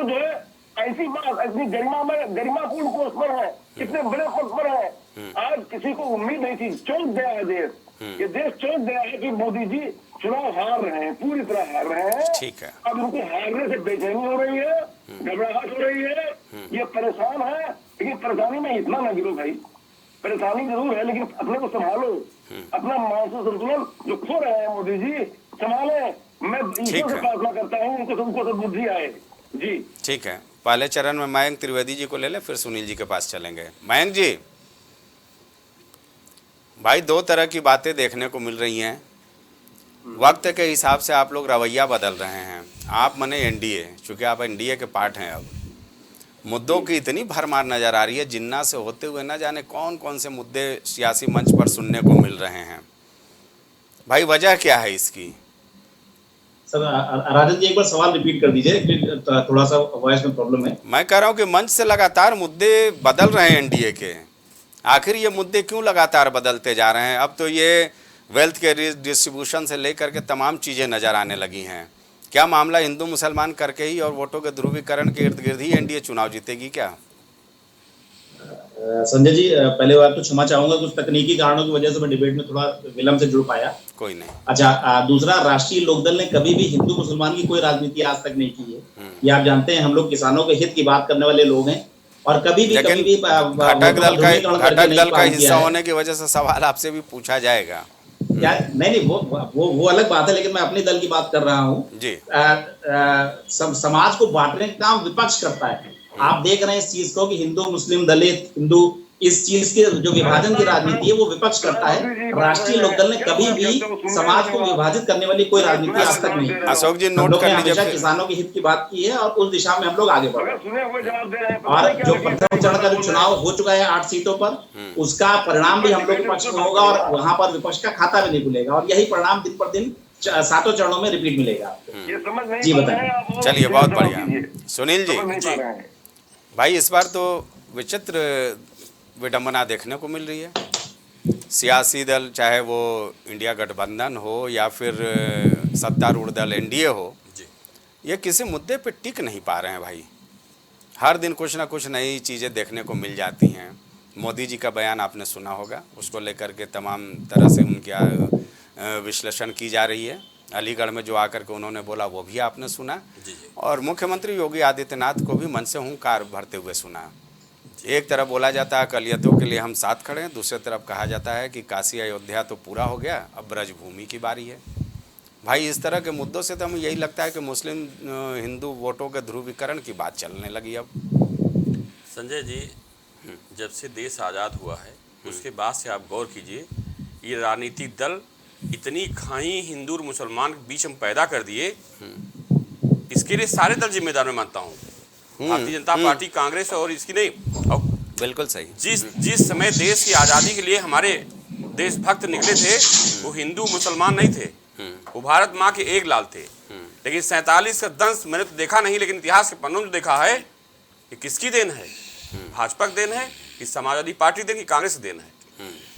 Speaker 8: जो है ऐसी बात, ऐसी गरिमापूर्ण पोस्ट पर है, कितने बड़े पद पर है। आज किसी को उम्मीद नहीं थी, चौंक गया है देश, ये देश चौंक गया है कि मोदी जी चुनाव हार रहे हैं, पूरी तरह हार रहे हैं।
Speaker 1: ठीक है,
Speaker 8: अब उनको हारने से बेचैनी हो रही है, घबराहट हो रही है, ये परेशान है। लेकिन परेशानी में इतना ना गिरो भाई, परेशानी जरूर है, लेकिन अपने को संभालो, अपना मानसिक संतुलन जो खो रहे हैं मोदी जी, संभाले। मैं ईश्वर से प्रार्थना करता हूँ उनको सद्बुद्धि आए। जी
Speaker 1: ठीक है, पहले चरण में मयंक त्रिवेदी जी को ले लें, फिर सुनील जी के पास चलेंगे। मयंक जी, भाई दो तरह की बातें देखने को मिल रही हैं। वक्त के हिसाब से आप लोग रवैया बदल रहे हैं। आप मने एनडीए, चूँकि आप एनडीए के पार्ट हैं, अब मुद्दों की इतनी भरमार नज़र आ रही है, जिन्ना से होते हुए ना जाने कौन कौन से मुद्दे सियासी मंच पर सुनने को मिल रहे हैं। भाई वजह क्या है इसकी?
Speaker 9: सर राजन जी एक बार सवाल रिपीट कर दीजिए, थोड़ा सा वॉइस में प्रॉब्लम है।
Speaker 1: मैं कह रहा हूँ कि मंच से लगातार मुद्दे बदल रहे हैं एनडीए के, आखिर ये मुद्दे क्यों लगातार बदलते जा रहे हैं? अब तो ये वेल्थ के डिस्ट्रीब्यूशन से लेकर के तमाम चीज़ें नज़र आने लगी हैं। क्या मामला हिंदू मुसलमान करके ही और वोटों के ध्रुवीकरण के इर्द गिर्द ही एनडीए चुनाव जीतेगी क्या?
Speaker 9: संजय जी पहले बात तो क्षमा चाहूंगा, कुछ तकनीकी कारणों की वजह से मैं डिबेट में थोड़ा विलंब से जुड़ पाया।
Speaker 1: कोई नहीं।
Speaker 9: अच्छा, दूसरा, राष्ट्रीय लोकदल ने कभी भी हिंदू मुसलमान की कोई राजनीति आज तक नहीं की है। ये आप जानते हैं, हम लोग किसानों के हित की बात करने वाले लोग हैं और कभी भी
Speaker 1: घटक दल का हिस्सा होने की वजह से सवाल आपसे भी पूछा जाएगा।
Speaker 9: क्या नहीं, वो अलग बात है, लेकिन मैं अपने दल की बात कर रहा हूँ जी। समाज को बांटने का काम विपक्ष करता है। आप देख रहे हैं इस चीज को कि हिंदू मुस्लिम दलित हिंदू, इस चीज के जो विभाजन की राजनीति है वो विपक्ष करता है। राष्ट्रीय लोकदल ने कभी भी समाज को विभाजित करने वाली कोई राजनीति आज तक नहीं।
Speaker 1: अशोक जी नोट कर लीजिए,
Speaker 9: किसानों के हित की बात की है और उस दिशा में हम लोग आगे बढ़ रहे हैं। और जो प्रथम चरण का जो चुनाव हो चुका है 8 सीटों पर, उसका परिणाम भी हम लोग के पक्ष में होगा और वहां पर विपक्ष का खाता भी नहीं खुलेगा और यही परिणाम दिन पर दिन 7 चरणों में रिपीट मिलेगा। जी बताइए।
Speaker 1: चलिए, बहुत बढ़िया। सुनील जी, भाई इस बार तो विचित्र विडंबना देखने को मिल रही है। सियासी दल, चाहे वो इंडिया गठबंधन हो या फिर सत्तारूढ़ दल एनडीए हो, ये किसी मुद्दे पे टिक नहीं पा रहे हैं भाई। हर दिन कुछ ना कुछ नई चीज़ें देखने को मिल जाती हैं। मोदी जी का बयान आपने सुना होगा, उसको लेकर के तमाम तरह से उनका विश्लेषण की जा रही है। अलीगढ़ में जो आकर के उन्होंने बोला वो भी आपने सुना, और मुख्यमंत्री योगी आदित्यनाथ को भी मन से हुंकार भरते हुए सुना। एक तरफ बोला जाता है अक़लियतों के लिए हम साथ खड़े हैं, दूसरी तरफ कहा जाता है कि काशी अयोध्या तो पूरा हो गया, अब ब्रजभूमि की बारी है। भाई इस तरह के मुद्दों से तो हमें यही लगता है कि मुस्लिम हिंदू वोटों के ध्रुवीकरण की बात चलने लगी। अब
Speaker 10: संजय जी, जब से देश आज़ाद हुआ है उसके बाद से आप गौर कीजिए, ये राजनीतिक दल इतनी खाई हिंदू और मुसलमान के बीच में पैदा कर दिए, इसके लिए सारे दल जिम्मेदार मैं मानता हूँ, भारतीय जनता पार्टी, कांग्रेस और इसकी नहीं। और
Speaker 1: बिल्कुल सही।
Speaker 10: जिस समय देश की आज़ादी के लिए हमारे देशभक्त निकले थे, वो हिंदू मुसलमान नहीं थे, वो भारत माँ के एक लाल थे। लेकिन 47 का दंश मैंने तो देखा नहीं, लेकिन इतिहास के पन्नों में देखा है कि किसकी देन है, भाजपा की देन है कि समाजवादी पार्टी देन की कांग्रेस की देन है।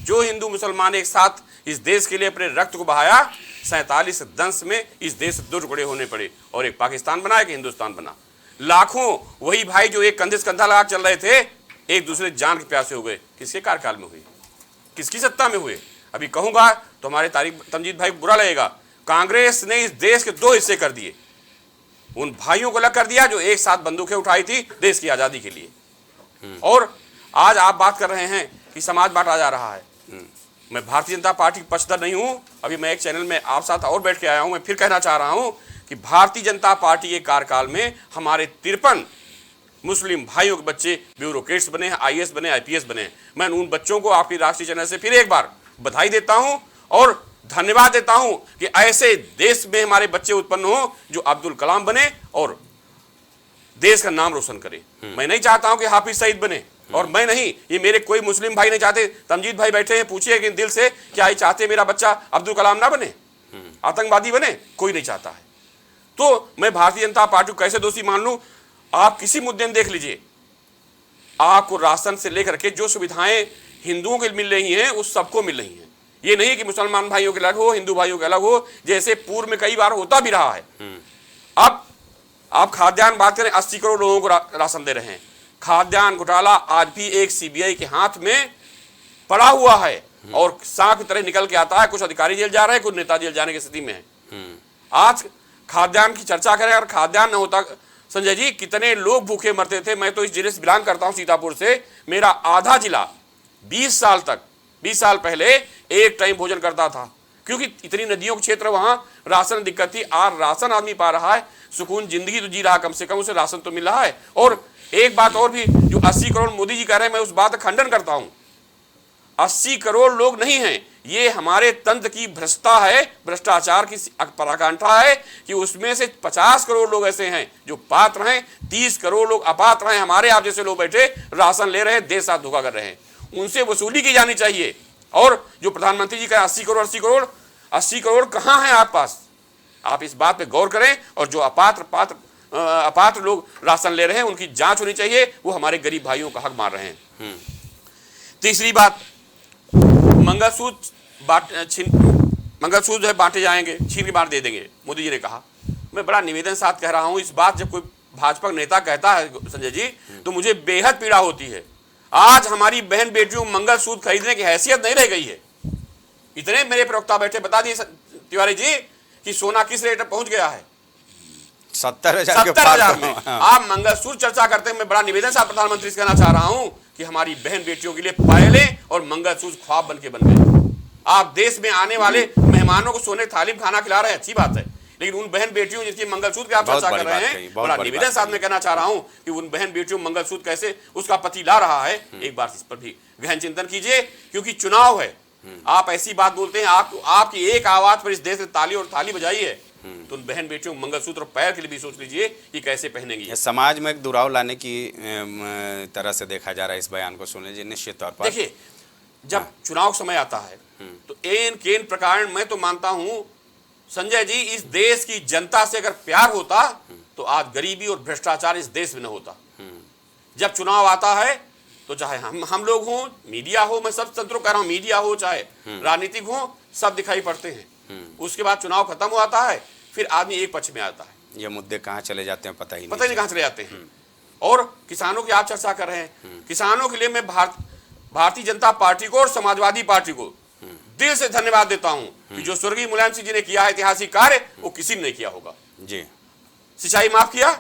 Speaker 10: जो हिंदू मुसलमान एक साथ इस देश के लिए अपने रक्त को बहाया, 47 दंश में इस देश से 2 टुकड़े होने पड़े और एक पाकिस्तान बना, एक हिंदुस्तान बना। लाखों वही भाई जो एक कंधे से कंधा लगा चल रहे थे, एक दूसरे जान के प्यासे हो गए। किसके कार्यकाल में हुए, किसकी सत्ता में हुए? अभी कहूंगा तो हमारे तारिक तमजीद भाई को बुरा लगेगा, कांग्रेस ने इस देश के 2 हिस्से कर दिए। उन भाइयों को अलग कर दिया जो एक साथ बंदूकें उठाई थी देश की आजादी के लिए। और आज आप बात कर रहे हैं कि समाज बांटा जा रहा है। मैं भारतीय जनता पार्टी की पक्षधर नहीं हूं। अभी मैं एक चैनल में आप साथ और बैठ के आया हूं। मैं फिर कहना चाह रहा हूं कि भारतीय जनता पार्टी के कार्यकाल में हमारे 53 मुस्लिम भाइयों के बच्चे ब्यूरोक्रेट्स बने हैं, IAS बने, IPS बने। मैं उन बच्चों को आपकी राष्ट्रीय चैनल से फिर एक बार बधाई देता हूं और धन्यवाद देता हूं कि ऐसे देश में हमारे बच्चे उत्पन्न हो जो अब्दुल कलाम बने और देश का नाम रोशन करे। मैं नहीं चाहता हूं कि हाफिज सईद बने, और मैं नहीं, ये मेरे कोई मुस्लिम भाई नहीं चाहते। तमजीद भाई बैठे हैं, पूछिए कि दिल से क्या ये चाहते मेरा बच्चा अब्दुल कलाम ना बने, आतंकवादी बने? कोई नहीं चाहता है। तो मैं भारतीय जनता पार्टी को कैसे दोषी मान लूं? आप किसी मुद्दे में देख लीजिए, आपको राशन से लेकर के जो सुविधाएं हिंदुओं को मिल रही हैं उस सबको मिल रही हैं। ये नहीं कि मुसलमान भाइयों के अलग हो, हिंदू भाइयों के अलग हो, जैसे पूर्व में कई बार होता भी रहा है। अब आप खाद्यान्न बात करें, 80 करोड़ लोगों को राशन दे रहे हैं। खाद्यान्न घोटाला आज भी एक CBI के हाथ में पड़ा हुआ है और सांप की तरह निकल के आता है। कुछ अधिकारी जेल जा रहे हैं, कुछ नेता जेल जाने की स्थिति में है। आज खाद्यान्न की चर्चा करें, अगर खाद्यान्न न होता संजय जी, कितने लोग भूखे मरते थे। मैं तो इस जिले से बिलोंग करता हूं, सीतापुर से। मेरा आधा जिला 20 साल पहले एक टाइम भोजन करता था, क्योंकि इतनी नदियों के क्षेत्र, वहां राशन दिक्कत थी। आज राशन आदमी पा रहा है, सुकून जिंदगी तो जी रहा, कम से कम उसे राशन तो मिल रहा है। और एक बात और भी, जो 80 करोड़ मोदी जी कह रहे हैं, मैं उस बात का खंडन करता हूं। 80 करोड़ लोग नहीं हैं, ये हमारे तंत्र की भ्रष्टता है, भ्रष्टाचार की पराकाष्ठा है कि उसमें से 50 करोड़ लोग ऐसे हैं जो पात्र हैं, 30 करोड़ लोग अपात्र हैं। हमारे आप जैसे लोग बैठे राशन ले रहे हैं, देश साथ धोखा कर रहे हैं। उनसे वसूली की जानी चाहिए। और जो प्रधानमंत्री जी का 80 करोड़ कहां है आप पास? आप इस बात पे गौर करें। और जो अपात्र लोग राशन ले रहे हैं, उनकी जांच होनी चाहिए। वो हमारे गरीब भाइयों का हक मार रहे हैं। तीसरी बात, मंगलसूत्र जो है बांटे जाएंगे, छीन के बांट दे देंगे, मोदी जी ने कहा। मैं बड़ा निवेदन साथ कह रहा हूं, इस बात जब कोई भाजपा नेता कहता है संजय जी, तो मुझे बेहद पीड़ा होती है। आज हमारी बहन बेटियों को मंगलसूत्र खरीदने की हैसियत नहीं रह गई है। इतने मेरे प्रवक्ता बैठे, बता दिए तिवारी जी कि सोना किस रेट पर पहुंच गया है, 70,000 में। आप मंगलसूत्र चर्चा करते हैं। मैं बड़ा निवेदन साथ प्रधानमंत्री से कहना चाह रहा हूं कि हमारी बहन बेटियों के लिए पायलें और मंगलसूत्र ख्वाब बन गए। आप देश में आने वाले मेहमानों को सोने थाली में खाना खिला रहे हैं, अच्छी बात है, लेकिन उन बहन बेटियों जिनकी मंगलसूत्र की आप चर्चा कर रहे हैं, बड़ा निवेदन साथ में कहना चाह रहा हूं कि उन बहन बेटियों मंगलसूत्र कैसे उसका पति ला रहा है, एक बार इस पर भी गहन चिंतन कीजिए। क्योंकि चुनाव है, आप ऐसी बात बोलते हैं, आपकी एक आवाज पर इस देश ने ताली और थाली बजाई है, तो उन बहन बेटियों मंगलसूत्र और पैर के लिए भी सोच लीजिए कि कैसे पहनेंगी।
Speaker 1: समाज में एक दुराव लाने की तरह से देखा जा रहा है इस बयान को। सुन लीजिए, निश्चित तौर पर
Speaker 10: देखिए, जब चुनाव समय आता है तो केन प्रकार, मैं तो मानता हूं संजय जी, इस देश की जनता से अगर प्यार होता तो आज गरीबी और भ्रष्टाचार इस देश में न होता। जब चुनाव आता है तो चाहे हम लोग हों, मीडिया हो, मैं सब तंत्रों कह रहा हूं, मीडिया हो चाहे राजनीतिक हो, सब दिखाई पड़ते हैं। उसके बाद चुनाव खत्म हो आता है, फिर आदमी एक पक्ष में आता है।
Speaker 1: ये मुद्दे कहाँ चले जाते हैं पता ही नहीं
Speaker 10: कहाँ चले जाते हैं। और किसानों की आप चर्चा कर रहे हैं, किसानों के लिए मैं भारतीय जनता पार्टी को और समाजवादी पार्टी को दिल से धन्यवाद देता हूं कि जो स्वर्गीय मुलायम सिंह जी ने किया है ऐतिहासिक कार्य, वो किसी ने नहीं किया होगा
Speaker 1: जी।
Speaker 10: सिंचाई माफ किया,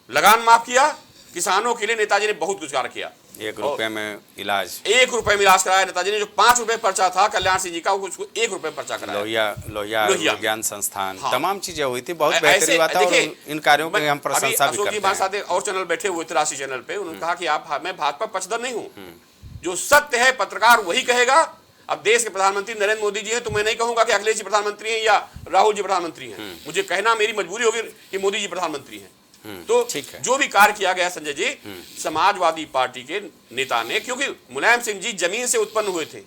Speaker 10: लगान माफ किया, किसानों के लिए नेताजी ने बहुत कुछ कार्य किया।
Speaker 1: 1 रुपए में इलाज,
Speaker 10: 1 रुपए में इलाज कराया नेताजी ने। जो 5 रुपए पर्चा था कल्याण सिंह जी का, उसको 1 रुपए पर्चा कराया।
Speaker 1: लोहिया विज्ञान संस्थान, तमाम चीजें हुई थी, बहुत बेहतरीन बात है। और इन कार्यों की हम प्रशंसा भी करते हैं।
Speaker 10: और चैनल बैठे हुए थे, राशि चैनल पे, उन्होंने कहा कि मैं भाजपा पक्षधर नहीं हूँ, जो सत्य है पत्रकार वही कहेगा। अब देश के प्रधानमंत्री नरेंद्र मोदी जी हैं, तो मैं नहीं कहूंगा कि अखिलेश जी प्रधानमंत्री हैं या राहुल जी प्रधानमंत्री हैं। मुझे कहना मेरी मजबूरी होगी कि मोदी जी प्रधानमंत्री हैं। तो जो भी कार्य किया गया संजय जी, समाजवादी पार्टी के नेता ने, क्योंकि मुलायम सिंह जी जमीन से उत्पन्न हुए थे,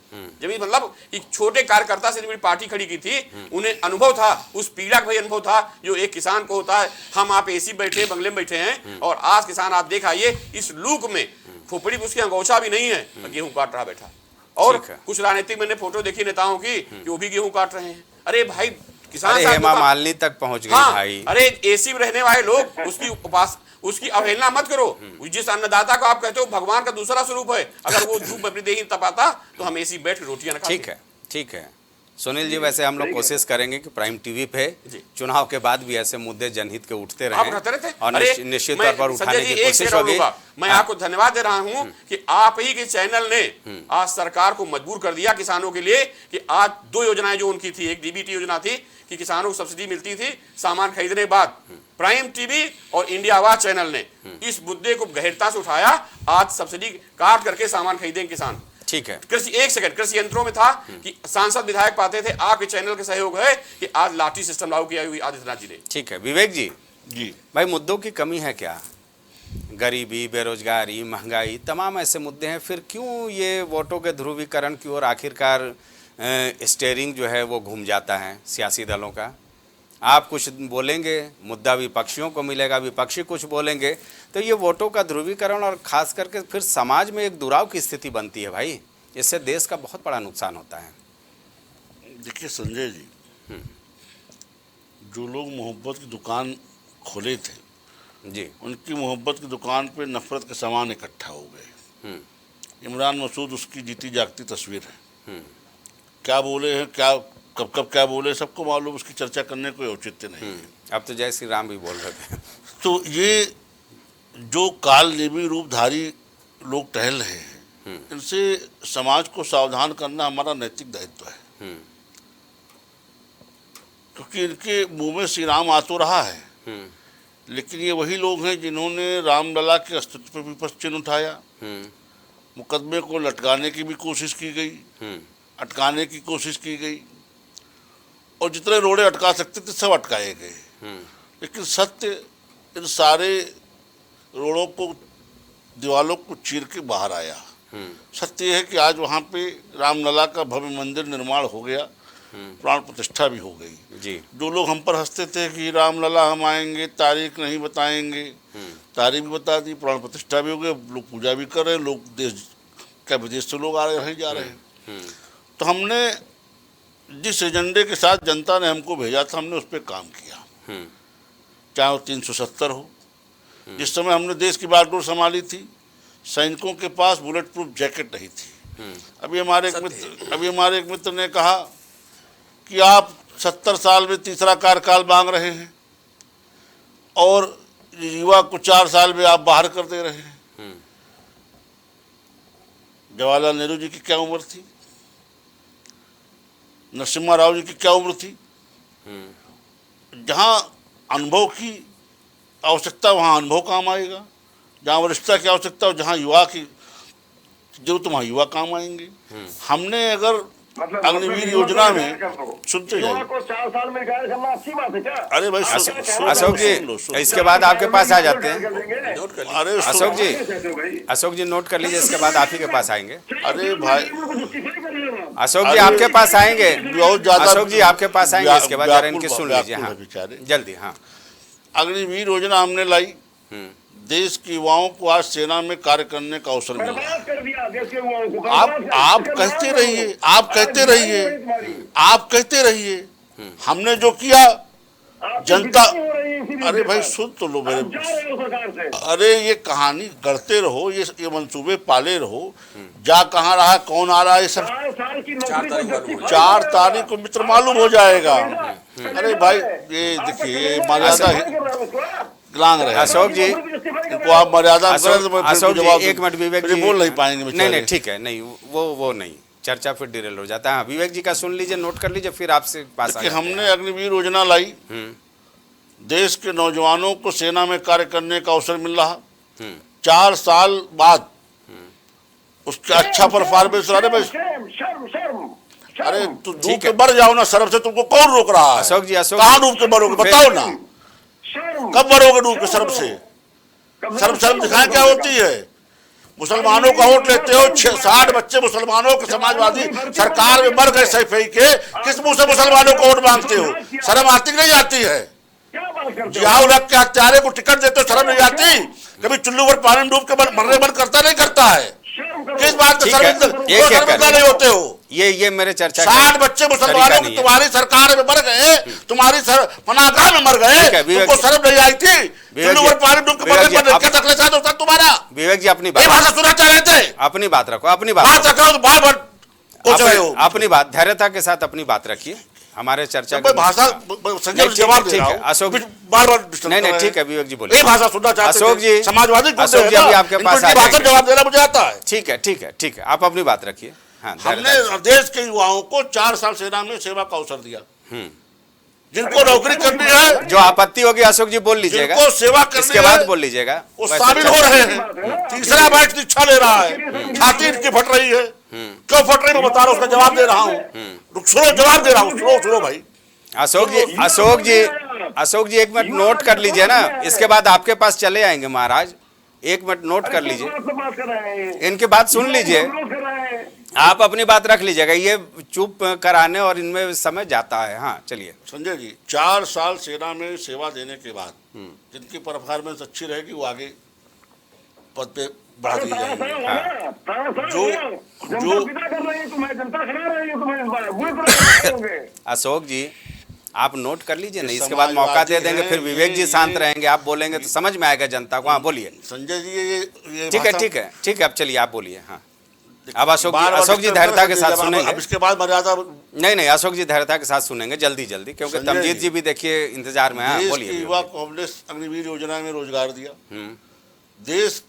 Speaker 10: जमीन मतलब एक छोटे कार्यकर्ता से बड़ी पार्टी खड़ी की थी, उन्हें अनुभव था, उस पीड़ा का भी अनुभव था जो एक किसान को होता है। हम आप एसी बैठे बंगले में बैठे हैं और आज किसान आप देखाइए इस लूक में खोपड़ी उसकी अंगोछा भी नहीं है, गेहूं काट रहा बैठा। और कुछ राजनीतिक मैंने फोटो देखी नेताओं की जो भी गेहूं काट रहे हैं। अरे भाई किसान
Speaker 1: हेमा मालिनी तक पहुंच गई। हाँ, भाई
Speaker 10: अरे एसी में रहने वाले लोग उसकी अवहेलना मत करो। जिस अन्नदाता को आप कहते हो भगवान का दूसरा स्वरूप है, अगर वो धूप में अपनी देही तपाता तो हम एसी बैठ रोटियां खाते।
Speaker 1: ठीक है, ठीक है सुनील जी, वैसे हम लोग कोशिश करेंगे कि प्राइम टीवी पे चुनाव के बाद भी ऐसे मुद्दे जनहित के उठते रहें और निश्चित तौर पर उठाने की कोशिश होगी।
Speaker 10: मैं आपको धन्यवाद दे रहा हूं कि आप ही के चैनल ने आज सरकार को मजबूर कर दिया किसानों के लिए कि आज 2 योजनाएं जो उनकी थी, एक डीबीटी योजना थी कि किसानों को सब्सिडी मिलती थी सामान खरीदने के बाद, प्राइम टीवी और इंडिया आवाज चैनल ने इस मुद्दे को गहनता से उठाया। आज सब्सिडी काट करके सामान खरीदेंगे किसान।
Speaker 1: ठीक है,
Speaker 10: कृषि एक सेकंड, कृषि यंत्रों में था कि सांसद विधायक पाते थे, आपके चैनल के सहयोग है कि आज लाठी सिस्टम लागू किया हुई आदित्यनाथ जी ने।
Speaker 1: ठीक है विवेक जी,
Speaker 6: जी
Speaker 1: भाई मुद्दों की कमी है क्या? गरीबी, बेरोजगारी, महंगाई, तमाम ऐसे मुद्दे हैं, फिर क्यों ये वोटों के ध्रुवीकरण की ओर आखिरकार स्टेयरिंग जो है वो घूम जाता है सियासी दलों का? आप कुछ बोलेंगे, मुद्दा विपक्षियों को मिलेगा, विपक्षी कुछ बोलेंगे, तो ये वोटों का ध्रुवीकरण और खास करके फिर समाज में एक दुराव की स्थिति बनती है भाई। इससे देश का बहुत बड़ा नुकसान होता है।
Speaker 6: देखिए संजय जी, जो लोग मोहब्बत की दुकान खोले थे
Speaker 1: जी, उनकी
Speaker 6: मोहब्बत की दुकान पे नफरत के सामान इकट्ठा हो गए। इमरान मसूद उसकी जीती जागती तस्वीर है। क्या बोले हैं, क्या कब क्या बोले सबको मालूम, उसकी चर्चा करने कोई औचित्य नहीं है।
Speaker 1: अब तो जय श्री राम भी बोल रहे थे।
Speaker 6: तो ये जो काल नेमी रूपधारी लोग टहल रहे हैं, इनसे समाज को सावधान करना हमारा नैतिक दायित्व है, क्योंकि इनके मुंह में श्री राम आ तो रहा है, लेकिन ये वही लोग हैं जिन्होंने रामलला के अस्तित्व पर विपक्ष चिन्ह उठाया। मुकदमे को लटकाने की भी कोशिश की गई, अटकाने की कोशिश की गई, और जितने रोड़े अटका सकते थे सब अटकाए गए। लेकिन सत्य इन सारे रोड़ों को, दीवालों को चीर के बाहर आया। सत्य यह है कि आज वहाँ पे रामलला का भव्य मंदिर निर्माण हो गया, प्राण प्रतिष्ठा भी हो गई।
Speaker 1: जी,
Speaker 6: जो लोग हम पर हंसते थे कि रामलला हम आएंगे, तारीख नहीं बताएंगे, तारीख भी बता दी, प्राण प्रतिष्ठा भी हो गई, लोग पूजा भी कर रहे हैं, लोग देश क्या विदेश से लोग आ रहे हैं, जा रहे हैं। तो हमने जिस एजेंडे के साथ जनता ने हमको भेजा था, हमने उस पर काम किया, चाहे वो 370 हो। जिस समय हमने देश की बागडोर संभाली थी, सैनिकों के पास बुलेट प्रूफ जैकेट नहीं थी। अभी हमारे एक मित्र ने कहा कि आप 70 साल में तीसरा कार्यकाल मांग रहे हैं और युवा को 4 साल में आप बाहर कर दे रहे हैं। जवाहरलाल नेहरू जी की क्या उम्र थी, नरसिम्हा राव जी की क्या उम्र थी? जहाँ अनुभव की आवश्यकता वहाँ अनुभव काम आएगा, जहाँ वरिष्ठता की आवश्यकता हो, जहाँ युवा की जरूरत वहाँ युवा काम आएंगे। हमने अगर अग्निवीर योजना में सुनते जाइए,
Speaker 8: 4 साल में रिटायर करना अच्छी बात है क्या?
Speaker 6: अरे भाई
Speaker 1: अशोक जी इसके बाद आपके पास आ जाते हैं।
Speaker 6: अरे
Speaker 1: अशोक जी नोट कर लीजिए, इसके बाद आप ही के पास आएंगे।
Speaker 6: अरे भाई
Speaker 1: अशोक जी आपके पास आएंगे,
Speaker 6: बहुत ज्यादा
Speaker 1: अशोक जी आपके पास आएंगे, इसके बाद जरा इनकी सुन लीजिए। हाँ जल्दी। हाँ,
Speaker 6: अग्निवीर योजना हमने लाई, देश के युवाओं को आज सेना में कार्य करने का अवसर मिला। आप कहते रहिए, आप कहते रहिए, हमने जो किया जनता, अरे भाई सुन तो लो मेरे, अरे ये कहानी गढ़ते रहो, ये मंसूबे पाले रहो, जा कहाँ रहा, कौन आ रहा है, सब 4 तारीख को मित्र मालूम हो जाएगा। अरे भाई ये देखिए मर्यादा लांग रहे।
Speaker 1: अशोक जी
Speaker 6: इनको आप मर्यादा,
Speaker 1: अशोक जी एक मिनट, विवेक जी
Speaker 6: बोल नहीं पाएंगे।
Speaker 1: नहीं ठीक है, नहीं वो नहीं, चर्चा फिर डिरेल हो जाता है। हाँ, विवेक जी का सुन लीजिए, नोट कर लीजिए, फिर आपसे पास आ।
Speaker 6: हमने अग्निवीर योजना लाई, देश के नौजवानों को सेना में कार्य करने का अवसर मिल रहा। 4 साल बाद उसका अच्छा परफॉर्मेंस रहा है। अरे तो डूब के मर जाओ ना शर्म से, तुमको कौन रोक रहा है?
Speaker 1: अशोक जी,
Speaker 6: कहाँ डूब के मरोगे बताओ ना, कब मरोगे डूब के शर्म से? शर्म दिखाएं क्या होती है? मुसलमानों का वोट लेते हो, 60 बच्चे मुसलमानों के समाजवादी सरकार में मर गए सैफई के, किस मुंह से मुसलमानों को वोट मांगते हो? शर्म आती नहीं आती है? जियाउल हक के हत्यारे को टिकट देते हो, शर्म नहीं आती? कभी चुल्लू पर पानी डूब के मरने मन करता नहीं करता है? किस बात से शर्मिंदा नहीं होते हो?
Speaker 1: ये मेरे चर्चा
Speaker 6: 60 बच्चे मुसलमानों की तुम्हारी सरकार में मर गए, तुम्हारी पनाहगाह में मर गए, तुमको शर्म नहीं आई थी? चुल्लू पर पानी डूब के मरने पर क्या तकलीफ होता तुम्हारा?
Speaker 1: विवेक जी अपनी बात
Speaker 6: भाषा सुनना चाह रहे थे,
Speaker 1: अपनी बात रखो, अपनी बात
Speaker 6: रखो, बार
Speaker 1: अपनी बात धैर्यता के साथ अपनी बात रखिए। हमारे चर्चा
Speaker 6: भाषा जवाब दे रहा हूं,
Speaker 1: अशोक
Speaker 6: बार
Speaker 1: नहीं ठीक है विवेक जी बोलिए।
Speaker 6: भाषा सुनना चाहते
Speaker 1: अशोक जी,
Speaker 6: समाजवादी
Speaker 1: अशोक जी अभी आपके पास
Speaker 6: जवाब देना मुझे आता है।
Speaker 1: ठीक है आप अपनी बात रखिए। हाँ,
Speaker 6: हमने देश के युवाओं को 4 साल सेना में सेवा का अवसर दिया, जिनको नौकरी करनी है,
Speaker 1: जो आपत्ति होगी अशोक जी बोल लीजिएगा,
Speaker 6: जिनको सेवा करनी
Speaker 1: इसके बाद बोल लीजिएगा,
Speaker 6: वो शामिल हो रहे हैं। तीसरा बैच दीक्षा ले रहा है, छाती इनकी फट रही है, क्यों फट रही है मैं बता रहा हूँ, उसका जवाब दे रहा हूँ। सुनो जवाब दे रहा हूँ, सुनो भाई।
Speaker 1: अशोक जी 1 मिनट नोट कर लीजिए ना, इसके बाद आपके पास चले आएंगे महाराज। 1 मिनट नोट कर लीजिए, इनकी बात सुन लीजिए, आप अपनी बात रख लीजिएगा। ये चुप कराने और इनमें समय जाता है। हाँ चलिए
Speaker 6: संजय जी, 4 साल सेना में सेवा देने के बाद जिनकी परफॉर्मेंस अच्छी रहेगी वो आगे पद पे बढ़ा दी जाएगी।
Speaker 1: अशोक जी आप नोट कर लीजिए ना, इसके बाद मौका दे देंगे, फिर विवेक जी शांत रहेंगे, आप बोलेंगे तो समझ में आएगा जनता को। हाँ बोलिए
Speaker 6: संजय जी, ये
Speaker 1: ठीक है अब चलिए आप बोलिए। हाँ अब अशोक जी धैर्यता के साथ सुनेंगे,
Speaker 6: इसके बाद मर्यादा
Speaker 1: नहीं अशोक जी धैर्यता के साथ सुनेंगे जल्दी, क्योंकि तमजीद जी भी देखिए इंतजार में है। बोलिए।
Speaker 6: युवा कांग्रेस अग्निवीर योजना में रोजगार दिया। देश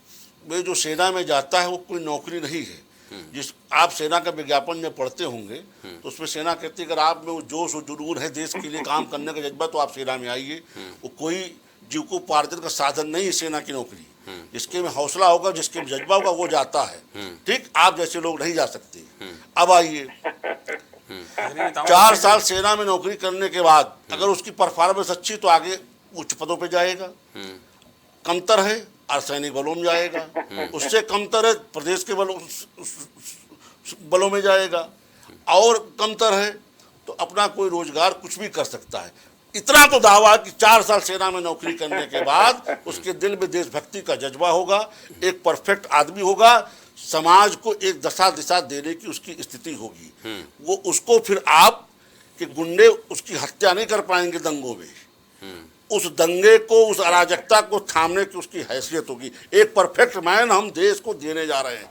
Speaker 6: में जो सेना में जाता है वो कोई नौकरी नहीं है। जिस आप सेना का विज्ञापन में पढ़ते होंगे तो उसमें सेना कहती है अगर आप में वो जोश और जुनून है देश के लिए काम करने का जज्बा तो आप सेना में आइए। वो कोई जीविकोपार्जन का साधन नहीं है सेना की नौकरी, जिसके में हौसला होगा, जिसके में जज्बा होगा वो जाता है। ठीक, आप जैसे लोग नहीं जा सकते। अब आइए 4 साल सेना में नौकरी करने के बाद अगर उसकी परफॉर्मेंस अच्छी तो आगे उच्च पदों पे जाएगा, कमतर है अर्धसैनिक बलों में जाएगा, उससे कमतर है प्रदेश के बलों में जाएगा, और कमतर है तो अपना कोई रोजगार कुछ भी कर सकता है। इतना तो दावा कि 4 साल सेना में नौकरी करने के बाद उसके दिल में देशभक्ति का जज्बा होगा, एक परफेक्ट आदमी होगा, समाज को एक दशा दिशा देने की उसकी स्थिति होगी। वो उसको फिर आप कि गुंडे उसकी हत्या नहीं कर पाएंगे दंगों में, उस दंगे को, उस अराजकता को थामने की उसकी हैसियत होगी। एक परफेक्ट मैन हम देश को देने जा रहे हैं।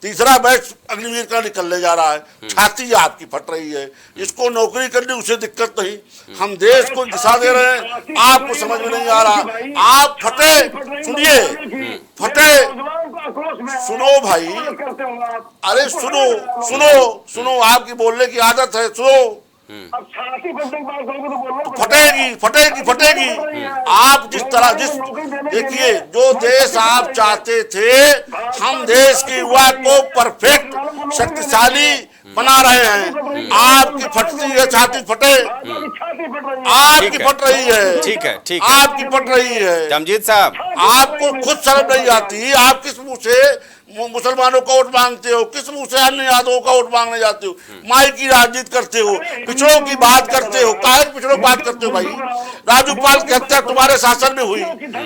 Speaker 6: तीसरा बैच अग्निवीर का निकलने जा रहा है। छाती आपकी फट रही है, जिसको नौकरी करनी उसे दिक्कत नहीं, हम देश को दिशा दे रहे हैं, आपको समझ में नहीं आ रहा। आप फटे, सुनिए, फटे, सुनो भाई, अरे सुनो, आपकी बोलने की आदत है, सुनो। फटेगी। आप जिस देखिए, जो देश आप चाहते थे, हम देश के युवा को परफेक्ट शक्तिशाली बना रहे हैं। आपकी फटती है छाती, फटे, आपकी फट रही है।
Speaker 1: ठीक है
Speaker 6: आपकी फट रही है।
Speaker 1: तमजीद साहब,
Speaker 6: आपको खुद शर्म नहीं आती? आप किस मुंह से मुसलमानों का वोट मांगते हो, किस मुंह से अन्य यादवों का वोट मांगने जाते हो, माई की राजनीति करते हो, पिछड़ों की बात करते हो। काहे पिछड़ों की बात करते हो भाई? राजू पाल की हत्या तुम्हारे शासन में हुई।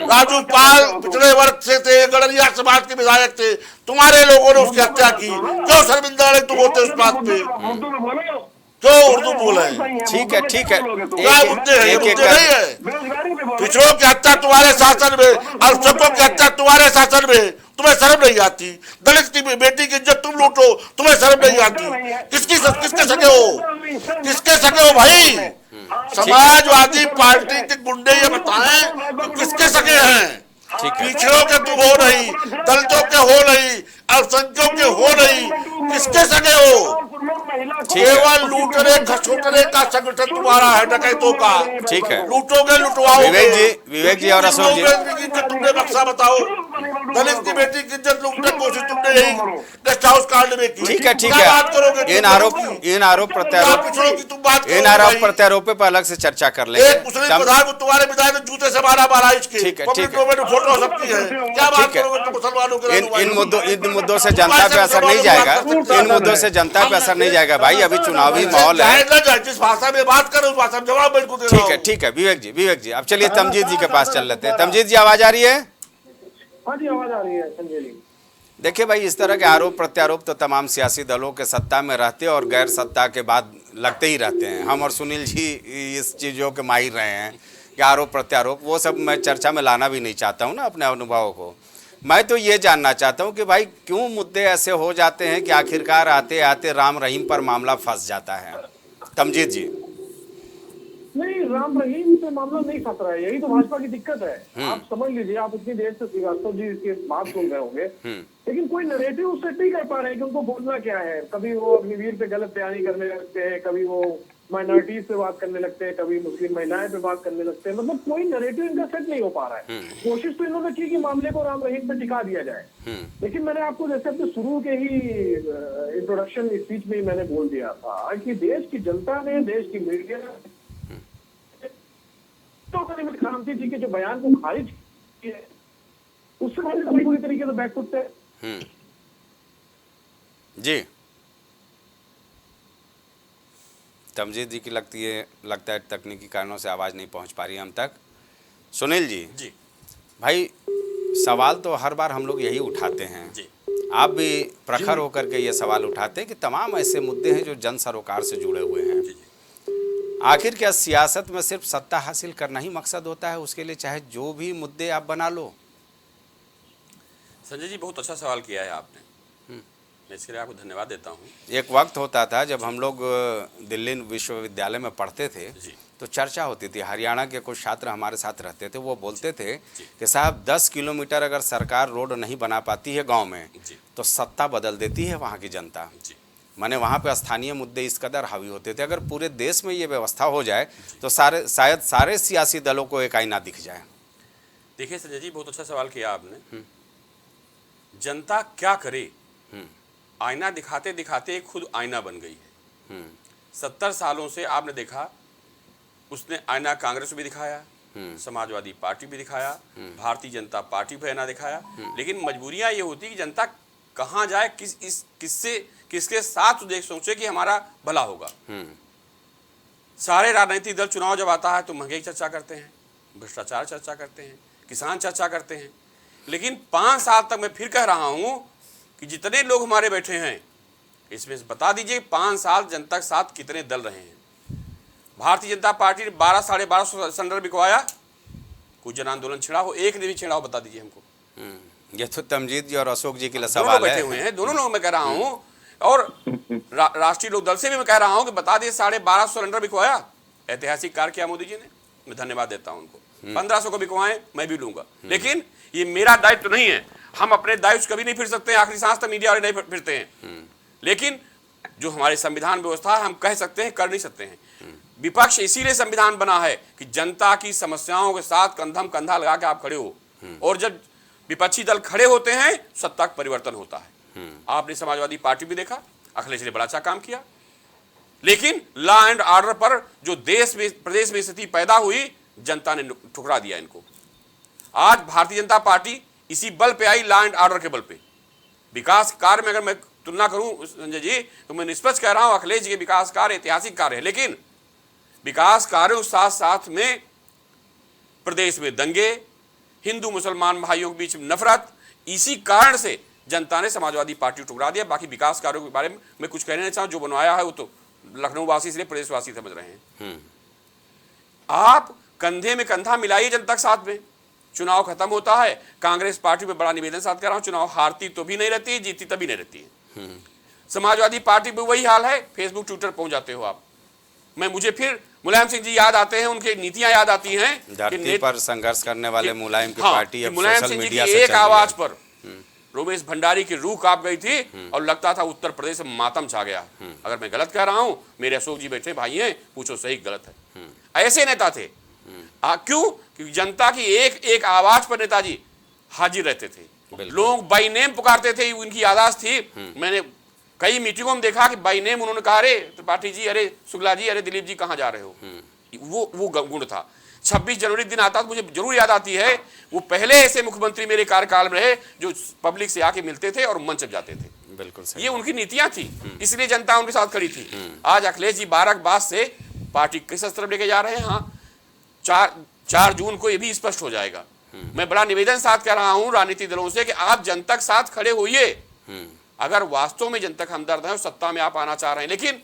Speaker 6: राजू पाल पिछड़े वर्ग से थे, गडरिया समाज के विधायक थे, तुम्हारे लोगों ने उसकी हत्या की। क्यों शर्मिंदा है तुम होते उस बात पे? क्यों उर्दू बोले?
Speaker 1: ठीक है
Speaker 6: क्या मुद्दे हैं? मुद्दे नहीं है। पिछड़ों की हत्या तुम्हारे शासन में, अल्पसंख्यकों की हत्या तुम्हारे शासन में, तुम्हें शर्म नहीं आती? दलित की बेटी की इज्जत तुम लूटो, तुम्हें शर्म नहीं आती? किसके सके हो भाई? समाजवादी पार्टी के गुंडे ये बताएं किसके सके हैं? पिछड़ों के तुम हो नहीं, दलितों के हो नहीं, अल्पसंख्यकों के हो नहीं, किसके सके हो? केवल लूटने खसोटने का संगठन तुम्हारा है, डकैतों का।
Speaker 1: ठीक है,
Speaker 6: लूटोगे लुटवाओगे।
Speaker 1: विवेक जी और अशोक जी,
Speaker 6: तुमने बक्सा बताओ, दलित की बेटी की इज्जत लूटने की कोशिश तुमने यही गेस्ट हाउस कांड में की।
Speaker 1: ठीक है, ठीक
Speaker 6: क्या बात
Speaker 1: है,
Speaker 6: करोगे?
Speaker 1: इन आरोप प्रत्यारोप पर अलग से चर्चा कर लेंगे।
Speaker 6: एक मुस्लिम विधायक तुम्हारे विधायक ने जूते से मारा इसके।
Speaker 1: ठीक है,
Speaker 6: पब्लिक डोमेन में फोटो सबकी है। क्या बात करोगे तुम मुसलमानों के?
Speaker 1: इन मुद्दों से जनता पे असर नहीं जाएगा, इन मुद्दों से जनता पे असर नहीं जाएगा भाई, अभी चुनावी माहौल है।
Speaker 6: जिस भाषा में बात करो उस भाषा में जवाब मेरे को दे।
Speaker 1: ठीक है विवेक जी, अब चलिए तमजीद जी के पास चल लेते हैं। तमजीद जी, आवाज आ रही है?
Speaker 7: हाँ जी, आवाज आ रही है संजय जी।
Speaker 1: देखिए भाई, इस तरह के आरोप प्रत्यारोप तो तमाम सियासी दलों के सत्ता में रहते और गैर सत्ता के बाद लगते ही रहते हैं। हम और सुनील जी इस चीज़ों के माहिर रहे हैं कि आरोप प्रत्यारोप वो सब मैं चर्चा में लाना भी नहीं चाहता हूँ ना अपने अनुभवों को। मैं तो ये जानना चाहता हूँ कि भाई क्यों मुद्दे ऐसे हो जाते हैं कि आखिरकार आते आते राम रहीम पर मामला फंस जाता है। तमजीद जी।
Speaker 7: नहीं, राम रहीम से मामला नहीं फंस रहा है, यही तो भाजपा की दिक्कत है। आप समझ लीजिए, आप इतनी देर से श्रीवास्तव जी की बात सुन रहे होंगे, लेकिन कोई नरेटिव सेट नहीं कर पा रहे हैं कि उनको बोलना क्या है। कभी वो अग्निवीर पे गलत बयानी करने लगते हैं, कभी वो माइनॉरिटीज पे बात करने लगते हैं, कभी मुस्लिम महिलाएं पे बात करने लगते हैं। मतलब कोई नरेटिव इनका सेट नहीं हो पा रहा है। कोशिश तो इन्होंने की कि मामले को राम रहीम पे टिका दिया जाए, लेकिन मैंने आपको जैसे अपने शुरू के ही इंट्रोडक्शन स्पीच में ही मैंने बोल दिया था कि देश की जनता ने, देश की मीडिया क्रांति जी के जो बयान को खारिज किया, उससे पूरी तरीके से बैकफुट है।
Speaker 1: जी, तमजीद जी की लगता है तकनीकी कारणों से आवाज़ नहीं पहुंच पा रही हम तक। सुनील जी, भाई सवाल तो हर बार हम लोग यही उठाते हैं जी, आप भी प्रखर होकर के ये सवाल उठाते हैं कि तमाम ऐसे मुद्दे हैं जो जन सरोकार से जुड़े हुए हैं। आखिर क्या सियासत में सिर्फ सत्ता हासिल करना ही मकसद होता है? उसके लिए चाहे जो भी मुद्दे आप बना लो।
Speaker 10: संजय जी, बहुत अच्छा सवाल किया है आपने, मैं इसके लिए आपको धन्यवाद देता हूँ।
Speaker 1: एक वक्त होता था जब हम लोग दिल्ली विश्वविद्यालय में पढ़ते थे तो चर्चा होती थी, हरियाणा के कुछ छात्र हमारे साथ रहते थे, वो बोलते थे कि साहब 10 किलोमीटर अगर सरकार रोड नहीं बना पाती है गांव में तो सत्ता बदल देती है वहाँ की जनता। माने वहाँ पे स्थानीय मुद्दे इस कदर हावी होते थे, अगर पूरे देश में ये व्यवस्था हो जाए तो शायद सारे सियासी दलों को एक आईना दिख जाए।
Speaker 10: देखिए संजय जी, बहुत अच्छा सवाल किया आपने। जनता क्या करे, आईना दिखाते दिखाते खुद आईना बन गई है। 70 सालों से आपने देखा, उसने आईना कांग्रेस भी दिखाया, समाजवादी पार्टी भी दिखाया, भारतीय जनता पार्टी भी आईना दिखाया, लेकिन मजबूरियां ये होती कि जनता कहाँ जाए, किसके साथ सोचे कि हमारा भला होगा। सारे राजनीतिक दल चुनाव जब आता है तो महंगाई चर्चा करते हैं, भ्रष्टाचार चर्चा करते हैं, किसान चर्चा करते हैं, लेकिन 5 साल तक मैं फिर कह रहा हूं कि जितने लोग हमारे बैठे हैं इसमें बता दीजिए 5 साल जनता के साथ कितने दल रहे हैं। भारतीय जनता पार्टी ने 1200-1250 सिलेंडर बिकवाया, कोई जन आंदोलन छिड़ा हो? एक ने भी छिड़ा हो? बता दीजिए हमको।
Speaker 1: ये तो तमजीद जी और अशोक जी के लिए सवाल है।
Speaker 10: बैठे हुए हैं दोनों लोग, मैं कह रहा हूं, और राष्ट्रीय लोक दल से भी मैं कह रहा हूं कि बता दिए 1250 सिलेंडर बिकवाया। ऐतिहासिक कार्य किया मोदी जी ने, मैं धन्यवाद देता हूं उनको। 1500 को बिकवाएं, मैं भी लूंगा, लेकिन ये मेरा दायित्व नहीं है। हम अपने दायित्व कभी नहीं फिर सकते हैं, आखिरी सांस तक मीडिया वाले नहीं फिरते हैं, लेकिन जो हमारे संविधान व्यवस्था है हम कह सकते हैं, कर नहीं सकते हैं। विपक्ष इसीलिए संविधान बना है कि जनता की समस्याओं के साथ कंधम कंधा लगा के आप खड़े हो, और जब विपक्षी दल खड़े होते हैं सत्ता का परिवर्तन होता है। आपने समाजवादी पार्टी भी देखा, अखिलेश ने बड़ा अच्छा काम किया, लेकिन लॉ एंड ऑर्डर पर जो देश में प्रदेश में स्थिति पैदा हुई, जनता ने ठुकरा दिया इनको। आज भारतीय जनता पार्टी इसी बल पे आई, लॉ एंड ऑर्डर के बल पे। विकास कार्य में अगर मैं तुलना करूं संजय जी, तो मैं निष्पक्ष कह रहा हूं अखिलेश जी के विकास कार्य ऐतिहासिक कार्य है, लेकिन विकास कार्यों के साथ साथ में प्रदेश में दंगे, हिंदू मुसलमान भाइयों के बीच में नफरत, इसी कारण से जनता ने समाजवादी पार्टी ठुकरा दिया। बाकी विकास कार्यों के बारे में मैं कुछ कहना नहीं चाहूँ, जो बनवाया है वो तो लखनऊ वासी इसलिए प्रदेशवासी समझ रहे हैं। आप कंधे में कंधा मिलाइए जनता के साथ में। चुनाव खत्म होता है, कांग्रेस पार्टी में बड़ा निवेदन साथ कर रहा हूं, चुनाव हारती तो भी नहीं रहती, जीती तभी नहीं रहती है। समाजवादी पार्टी में वही हाल है, फेसबुक ट्विटर पहुंच जाते हो आप। मुझे फिर मुलायम सिंह जी याद आते हैं, उनकी नीतियां याद आती हैं,
Speaker 1: धरती पर संघर्ष करने वाले मुलायम की पार्टी अब
Speaker 10: मुलायम
Speaker 1: सोशल
Speaker 10: सिंह जी
Speaker 1: मीडिया
Speaker 10: की
Speaker 1: से
Speaker 10: एक आवाज पर रोमेश भंडारी की रूह कांप गई थी और लगता था उत्तर प्रदेश में मातम छा गया। अगर मैं गलत कह रहा हूं, मेरे अशोक जी बैठे भाई हैं, पूछो सही गलत है। ऐसे नेता थे। क्यों? क्योंकि जनता की एक एक आवाज पर नेताजी हाजिर रहते थे। लोग बाई नेम पुकारते थे, उनकी यादाश्त थी। मैंने कई मीटिंगों में देखा कि बाई नेम उन्होंने कहा, अरे त्रिपाठी जी, अरे शुक्ला जी, अरे दिलीप जी कहाँ जा रहे हो। वो गुण था। 26 जनवरी दिन आता तो मुझे जरूर याद आती है, वो पहले ऐसे मुख्यमंत्री मेरे कार्यकाल में रहे जो पब्लिक से आके मिलते थे और मंच पर जाते थे।
Speaker 1: बिल्कुल सही।
Speaker 10: ये उनकी नीतियां थी, इसलिए जनता उनके साथ खड़ी थी। आज अखिलेश जी 12 के बाद से पार्टी किस तरफ लेके जा रहे हैं, हाँ 4 जून को ये भी स्पष्ट हो जाएगा। मैं बड़ा निवेदन साथ कह रहा हूं राजनीतिक दलों से कि आप जनता के साथ खड़े होइए, अगर वास्तव में जनता का हमदर्द है और सत्ता में आप आना चाह रहे हैं। लेकिन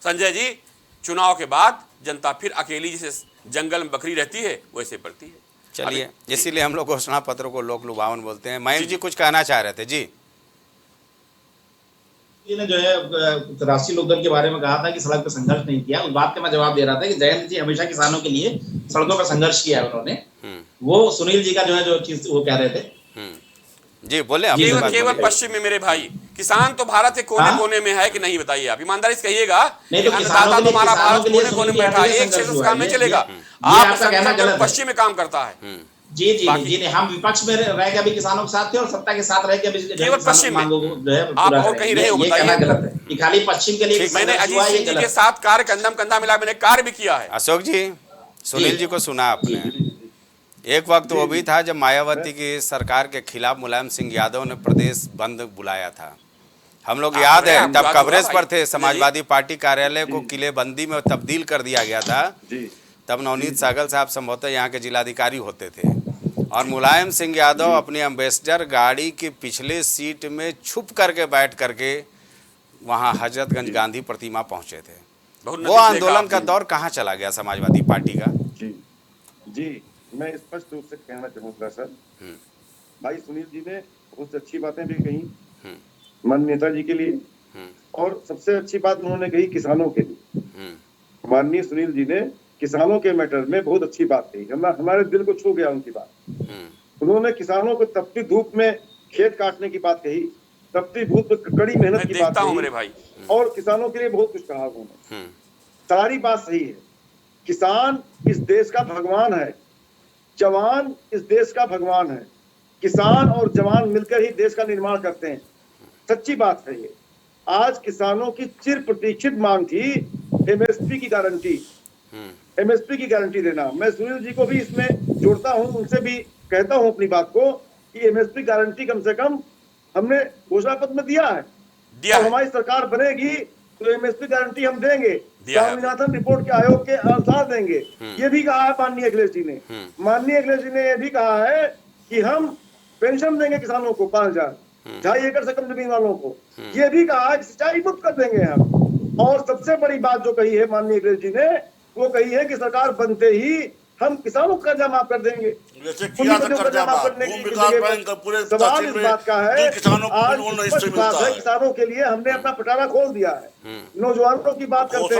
Speaker 10: संजय जी, चुनाव के बाद जनता फिर अकेली जैसे जंगल में बकरी रहती है वैसे पड़ती है।
Speaker 1: चलिए, इसीलिए हम लोग घोषणा पत्र को लोक लुभावन बोलते हैं। मयंक जी कुछ कहना चाह रहे थे जी।
Speaker 9: ने जो है राष्ट्रीय लोकदल के बारे में कहा था कि सड़क पर संघर्ष नहीं किया, उस बात का मैं जवाब दे रहा था कि जयंत जी हमेशा किसानों के लिए सड़कों पर संघर्ष किया है उन्होंने। वो सुनील जी का जो है जो चीज वो कह रहे थे
Speaker 1: जी, बोले।
Speaker 10: केवल पश्चिम में मेरे भाई किसान तो भारत के कोने कोने में है कि नहीं, बताइए आप ईमानदारी से कहिएगा। अन्नदाता तो हमारा भारत कोने कोने में बैठा है, एक क्षेत्र से काम नहीं चलेगा। आप पश्चिम में काम करता है।
Speaker 9: जी जी जी नहीं, हम विपक्ष में रह के अभी किसानों के साथ थे और सत्ता के साथ रह के अभी
Speaker 10: केवल पश्चिम में आप और कहीं रहे हो,
Speaker 9: ये कहना गलत है कि खाली पश्चिम के लिए।
Speaker 10: मैंने अजीत सिंह जी के साथ कार्य कंधम कंधा मिला, मैंने कार्य भी किया है।
Speaker 1: अशोक जी, सुनील जी को सुना आपने। एक वक्त वो भी था जब मायावती की सरकार के खिलाफ मुलायम सिंह यादव ने प्रदेश बंद बुलाया था। हम लोग याद है, तब कवरेज पर थे। समाजवादी पार्टी कार्यालय को किलेबंदी में तब्दील कर दिया गया था। तब नवनीत सहगल साहब संभवतः यहाँ के जिलाधिकारी होते थे और मुलायम सिंह यादव अपनी एम्बेसडर गाड़ी की पिछले सीट में छुप करके बैठ करके वहाँ हजरतगंज गांधी प्रतिमा पहुंचे थे। वो आंदोलन का दौर कहाँ चला गया समाजवादी पार्टी का?
Speaker 8: जी, मैं स्पष्ट रूप से कहना चाहूंगा सर, भाई सुनील जी ने बहुत अच्छी बातें भी कही माननीय नेताजी के लिए, और सबसे अच्छी बात उन्होंने कही किसानों के लिए। माननीय सुनील जी ने किसानों के मैटर में बहुत अच्छी बात कही, हमारे दिल को छू गया उनकी बात। उन्होंने किसानों को तपती धूप में खेत काटने की बात कही, तपती धूप में कड़ी मेहनत की बात कही
Speaker 10: मेरे भाई, और
Speaker 8: किसानों के लिए बहुत कुछ कहा उन्होंने। सारी बात सही है। किसान इस देश का भगवान है, जवान इस देश का भगवान है। किसान और जवान मिलकर ही देश का निर्माण करते हैं, सच्ची बात है ये। आज किसानों की चिर प्रतीक्षित मांग थी एमएसपी की गारंटी, एमएसपी की गारंटी देना। मैं सुनील जी को भी इसमें जोड़ता हूं, उनसे भी कहता हूं अपनी बात को कि एमएसपी गारंटी कम से कम हमने घोषणा पत्र में दिया है। और हमारी सरकार बनेगी तो एमएसपी गारंटी हम देंगे, स्वामीनाथन रिपोर्ट के आयोग के अनुसार देंगे। ये भी कहा है माननीय अखिलेश जी ने। माननीय अखिलेश जी ने यह भी कहा है कि हम पेंशन देंगे किसानों को 5,000, 2.5 एकड़ से कम जमीन वालों को। ये भी कहा है कि सिंचाई मुक्त कर देंगे हम। और सबसे बड़ी बात जो कही है माननीय अखिलेश जी ने, वो कही है कि सरकार बनते ही हम किसानों का कर्जा माफ कर देंगे। सवाल इस बात का है, आज किसानों के लिए हमने अपना पटारा खोल दिया है। नौजवानों की बात करते हैं,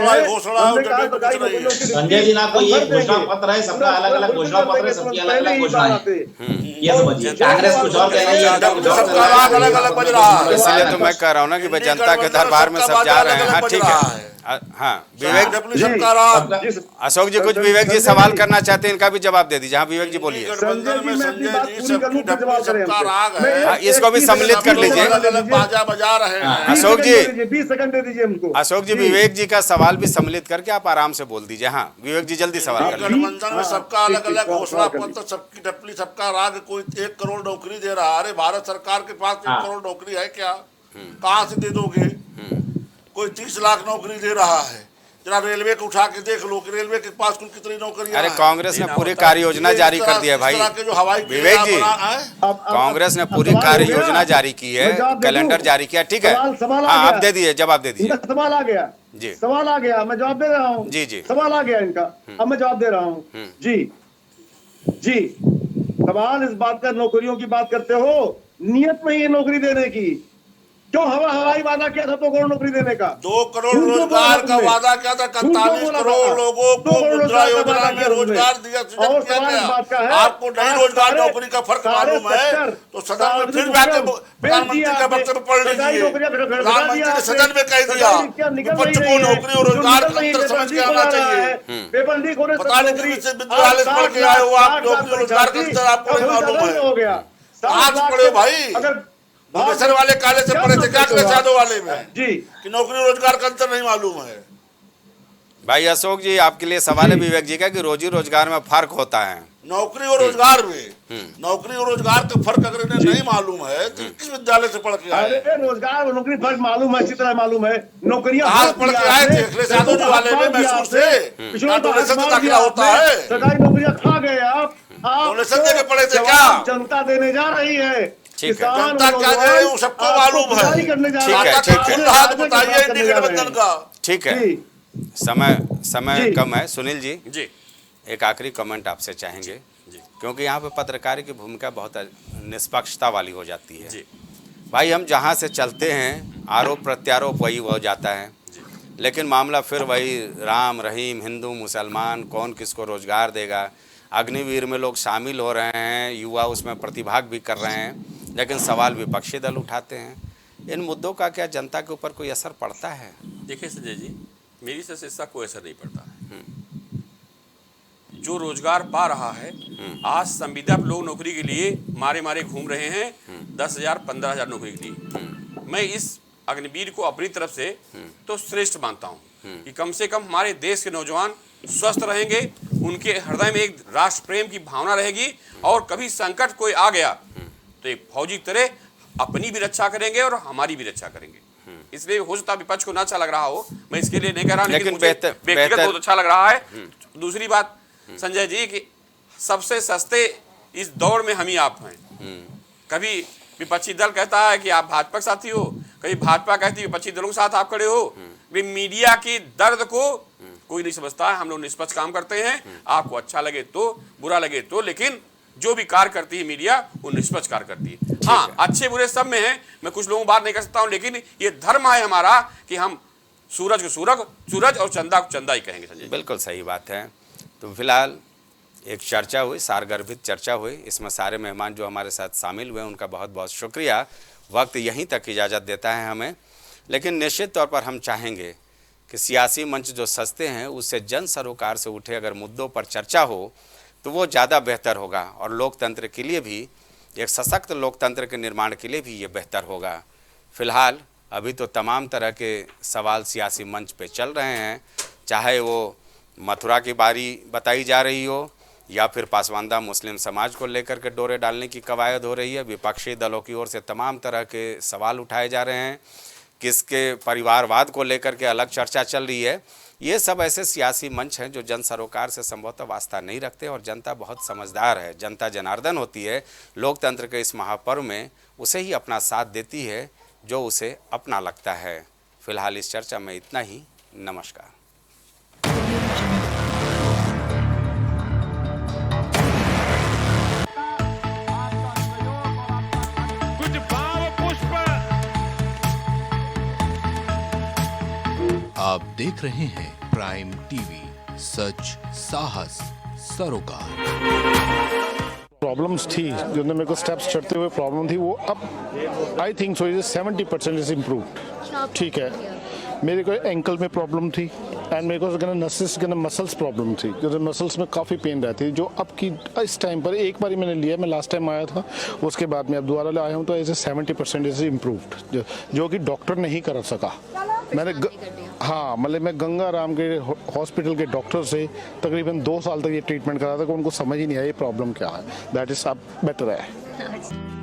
Speaker 9: संजय जी, आपको ये घोषणा पत्र है, सबका अलग अलग घोषणा पत्र है, सबकी अलग अलग घोषणाएं हैं। ये समझिए, कांग्रेस कुछ और कह रही है,
Speaker 10: अलग अलग बज रहा है।
Speaker 1: इसलिए तो मैं कह रहा हूँ ना कि भाई जनता के दरबार में सब जा रहे हैं। हाँ ठीक है। हाँ विवेक, अशोक जी कुछ विवेक जी सवाल करना चाहते हैं, इनका भी जवाब दे दीजिए। हाँ विवेक जी बोलिए। इसको भी सम्मिलित कर लीजिए। अशोक जी,
Speaker 7: 20 सेकंड दे दीजिए हमको।
Speaker 1: अशोक जी, विवेक जी का सवाल भी सम्मिलित करके आप आराम से बोल दीजिए। हाँ विवेक जी जल्दी सवाल कर लीजिए।
Speaker 8: गठबंधन में सबका अलग अलग घोषणा पत्र, सबकी डपली, सबका राग। कोई 1 करोड़ नौकरी दे रहा है। अरे भारत सरकार के पास 1 करोड़ नौकरी है क्या? कहाँ से दे दोगे? कोई 30 लाख नौकरी दे रहा है। जरा रेलवे को उठा के देख लो कि रेलवे के पास कुल कितनी नौकरियां।
Speaker 1: अरे कांग्रेस ने पूरी कार्य योजना जारी कर दी है भाई विवेक जी। कांग्रेस ने पूरी कार्य योजना जारी की है, कैलेंडर जारी किया। ठीक है, हाँ आप दे दीजिए, जवाब दे दीजिए।
Speaker 7: सवाल आ गया जी, सवाल आ गया, मैं जवाब दे रहा हूँ।
Speaker 1: जी जी,
Speaker 7: सवाल आ गया इनका, अब मैं जवाब दे रहा हूँ। जी जी, सवाल इस बात का, नौकरियों की बात करते हो, नियत नहीं है नौकरी देने की। क्यों हवाई वादा किया था 2 करोड़ नौकरी देने का?
Speaker 6: 2 करोड़ रोजगार का वादा किया था, 41 करोड़ लोगों को मुद्रा योजना में रोजगार दिया, सृजन किया गया। आपको नहीं रोजगार नौकरी का फर्क मालूम है तो सदन में फिर जाके प्रधानमंत्री का वक्तव्य पढ़ लीजिए। प्रधानमंत्री ने सदन में कह दिया विपक्ष को नौकरी और रोजगार का अंतर समझ के आना चाहिए। पता नहीं किस विद्यालय से पढ़ के आए हो आप, नौकरी और रोजगार का अंतर आपको नहीं मालूम है। आज पढ़े भाई, प्रोफेसर वाले काले से पढ़े थे क्या यादव वाले में
Speaker 7: जी
Speaker 6: कि नौकरी रोजगार का अंतर नहीं मालूम है।
Speaker 1: भाई अशोक जी, आपके लिए सवाल है विवेक जी का कि रोजी रोजगार में फर्क होता है।
Speaker 6: नौकरी और रोजगार में नौकरी और रोजगार का फर्क अगर इन्हें नहीं मालूम है तो किस विद्यालय से पढ़ के आए?
Speaker 7: अरे रोजगार और नौकरी फर्क मालूम है, अच्छी तरह मालूम है। नौकरियां
Speaker 6: आज पढ़ के आए थे अखिलेश यादव जी वाले में मैसूर से डोनेशन से दाखिला होता है।
Speaker 7: सरकारी नौकरियां खा गए आप
Speaker 6: डोनेशन देके पढ़े थे क्या?
Speaker 7: जनता देने जा रही है,
Speaker 6: जनता क्या दे रही है सबको मालूम है। बताइए इंडिकेटर बंधन का।
Speaker 1: ठीक है, समय कम है। सुनील जी, एक आखिरी कमेंट आपसे चाहेंगे क्योंकि यहाँ पे पत्रकार की भूमिका बहुत निष्पक्षता वाली हो जाती है। भाई हम जहाँ से चलते हैं आरोप प्रत्यारोप वही हो जाता है, लेकिन मामला फिर वही राम रहीम, हिंदू मुसलमान, कौन किसको रोजगार देगा। अग्निवीर में लोग शामिल हो रहे हैं, युवा उसमें प्रतिभाग भी कर रहे हैं, लेकिन सवाल विपक्षी दल उठाते हैं। इन मुद्दों का क्या जनता के ऊपर कोई असर पड़ता है?
Speaker 10: देखिए संजय जी, मेरी तरफ से इसका कोई असर नहीं पड़ता है। जो रोजगार पा रहा है, आज संविदा पर लोग नौकरी के लिए मारे मारे घूम रहे हैं 10,000 15,000 नौकरी के लिए। मैं इस अग्निवीर को अपनी तरफ से तो श्रेष्ठ मानता हूँ कि कम से कम हमारे देश के नौजवान स्वस्थ रहेंगे, उनके हृदय में एक राष्ट्र प्रेम की भावना रहेगी और कभी संकट कोई आ गया तो एक फौजी की तरह अपनी भी रक्षा करेंगे और हमारी भी रक्षा करेंगे। इसलिए हो सकता विपक्ष को ना अच्छा लग रहा हो, मैं इसके लिए नहीं कह रहा, लेकिन व्यक्तिगत बहुत अच्छा लग रहा है। दूसरी बात संजय जी कि सबसे सस्ते इस दौड़ में हम ही आप हैं। कभी विपक्षी दल कहता है कि आप भाजपा के साथी हो, कभी भाजपा कहती है विपक्षी दलों के साथ आप खड़े हो। मीडिया की दर्द को कोई नहीं समझता है। हम लोग निष्पक्ष काम करते हैं, आपको अच्छा लगे तो, बुरा लगे तो, लेकिन जो भी कार्य करती है मीडिया वो निष्पक्ष कार्य करती है। हाँ, अच्छे बुरे सब में है, मैं कुछ लोगों को बात नहीं कर सकता हूँ, लेकिन ये धर्म है हमारा कि हम सूरज को सूरज और चंदा को चंदा ही कहेंगे। संजय,
Speaker 1: बिल्कुल सही बात है। तो फिलहाल एक चर्चा हुई, सारगर्भित चर्चा हुई, इसमें सारे मेहमान जो हमारे साथ शामिल हुए उनका बहुत बहुत शुक्रिया। वक्त यहीं तक इजाज़त देता है हमें, लेकिन निश्चित तौर पर हम चाहेंगे कि सियासी मंच जो सस्ते हैं उससे जन सरोकार से उठे अगर मुद्दों पर चर्चा हो तो वो ज़्यादा बेहतर होगा और लोकतंत्र के लिए भी, एक सशक्त लोकतंत्र के निर्माण के लिए भी ये बेहतर होगा। फिलहाल अभी तो तमाम तरह के सवाल सियासी मंच पे चल रहे हैं, चाहे वो मथुरा की बारी बताई जा रही हो या फिर पासवानदा मुस्लिम समाज को लेकर के डोरे डालने की कवायद हो रही है। विपक्षी दलों की ओर से तमाम तरह के सवाल उठाए जा रहे हैं, किसके परिवारवाद को लेकर के अलग चर्चा चल रही है। ये सब ऐसे सियासी मंच हैं जो जन सरोकार से संभवतः वास्ता नहीं रखते और जनता बहुत समझदार है, जनता जनार्दन होती है। लोकतंत्र के इस महापर्व में उसे ही अपना साथ देती है जो उसे अपना लगता है। फिलहाल इस चर्चा में इतना ही। नमस्कार।
Speaker 11: आप देख रहे हैं प्राइम टीवी, सच साहस सरोकार।
Speaker 12: प्रॉब्लम्स थी जो मेरे को स्टेप्स चढ़ते हुए प्रॉब्लम थी, वो अब I think so 70% is improved. ठीक है, मेरे को एंकल में प्रॉब्लम थी एंड मेरे को नसेस मसल्स प्रॉब्लम थी, जो मसल्स में काफ़ी पेन रहती है, जो अब की इस टाइम पर एक बार मैंने लिया, मैं लास्ट टाइम आया था, उसके बाद मैं अब दोबारा आया हूँ, तो ऐसे 70% इज इम्प्रूव्ड, जो कि डॉक्टर नहीं कर सका। मैंने हाँ, मतलब मैं गंगा राम के हॉस्पिटल के डॉक्टर से तकरीबन 2 साल तक ये ट्रीटमेंट करा था कि उनको समझ ही नहीं आया ये प्रॉब्लम क्या है। दैट इज अब बेटर है।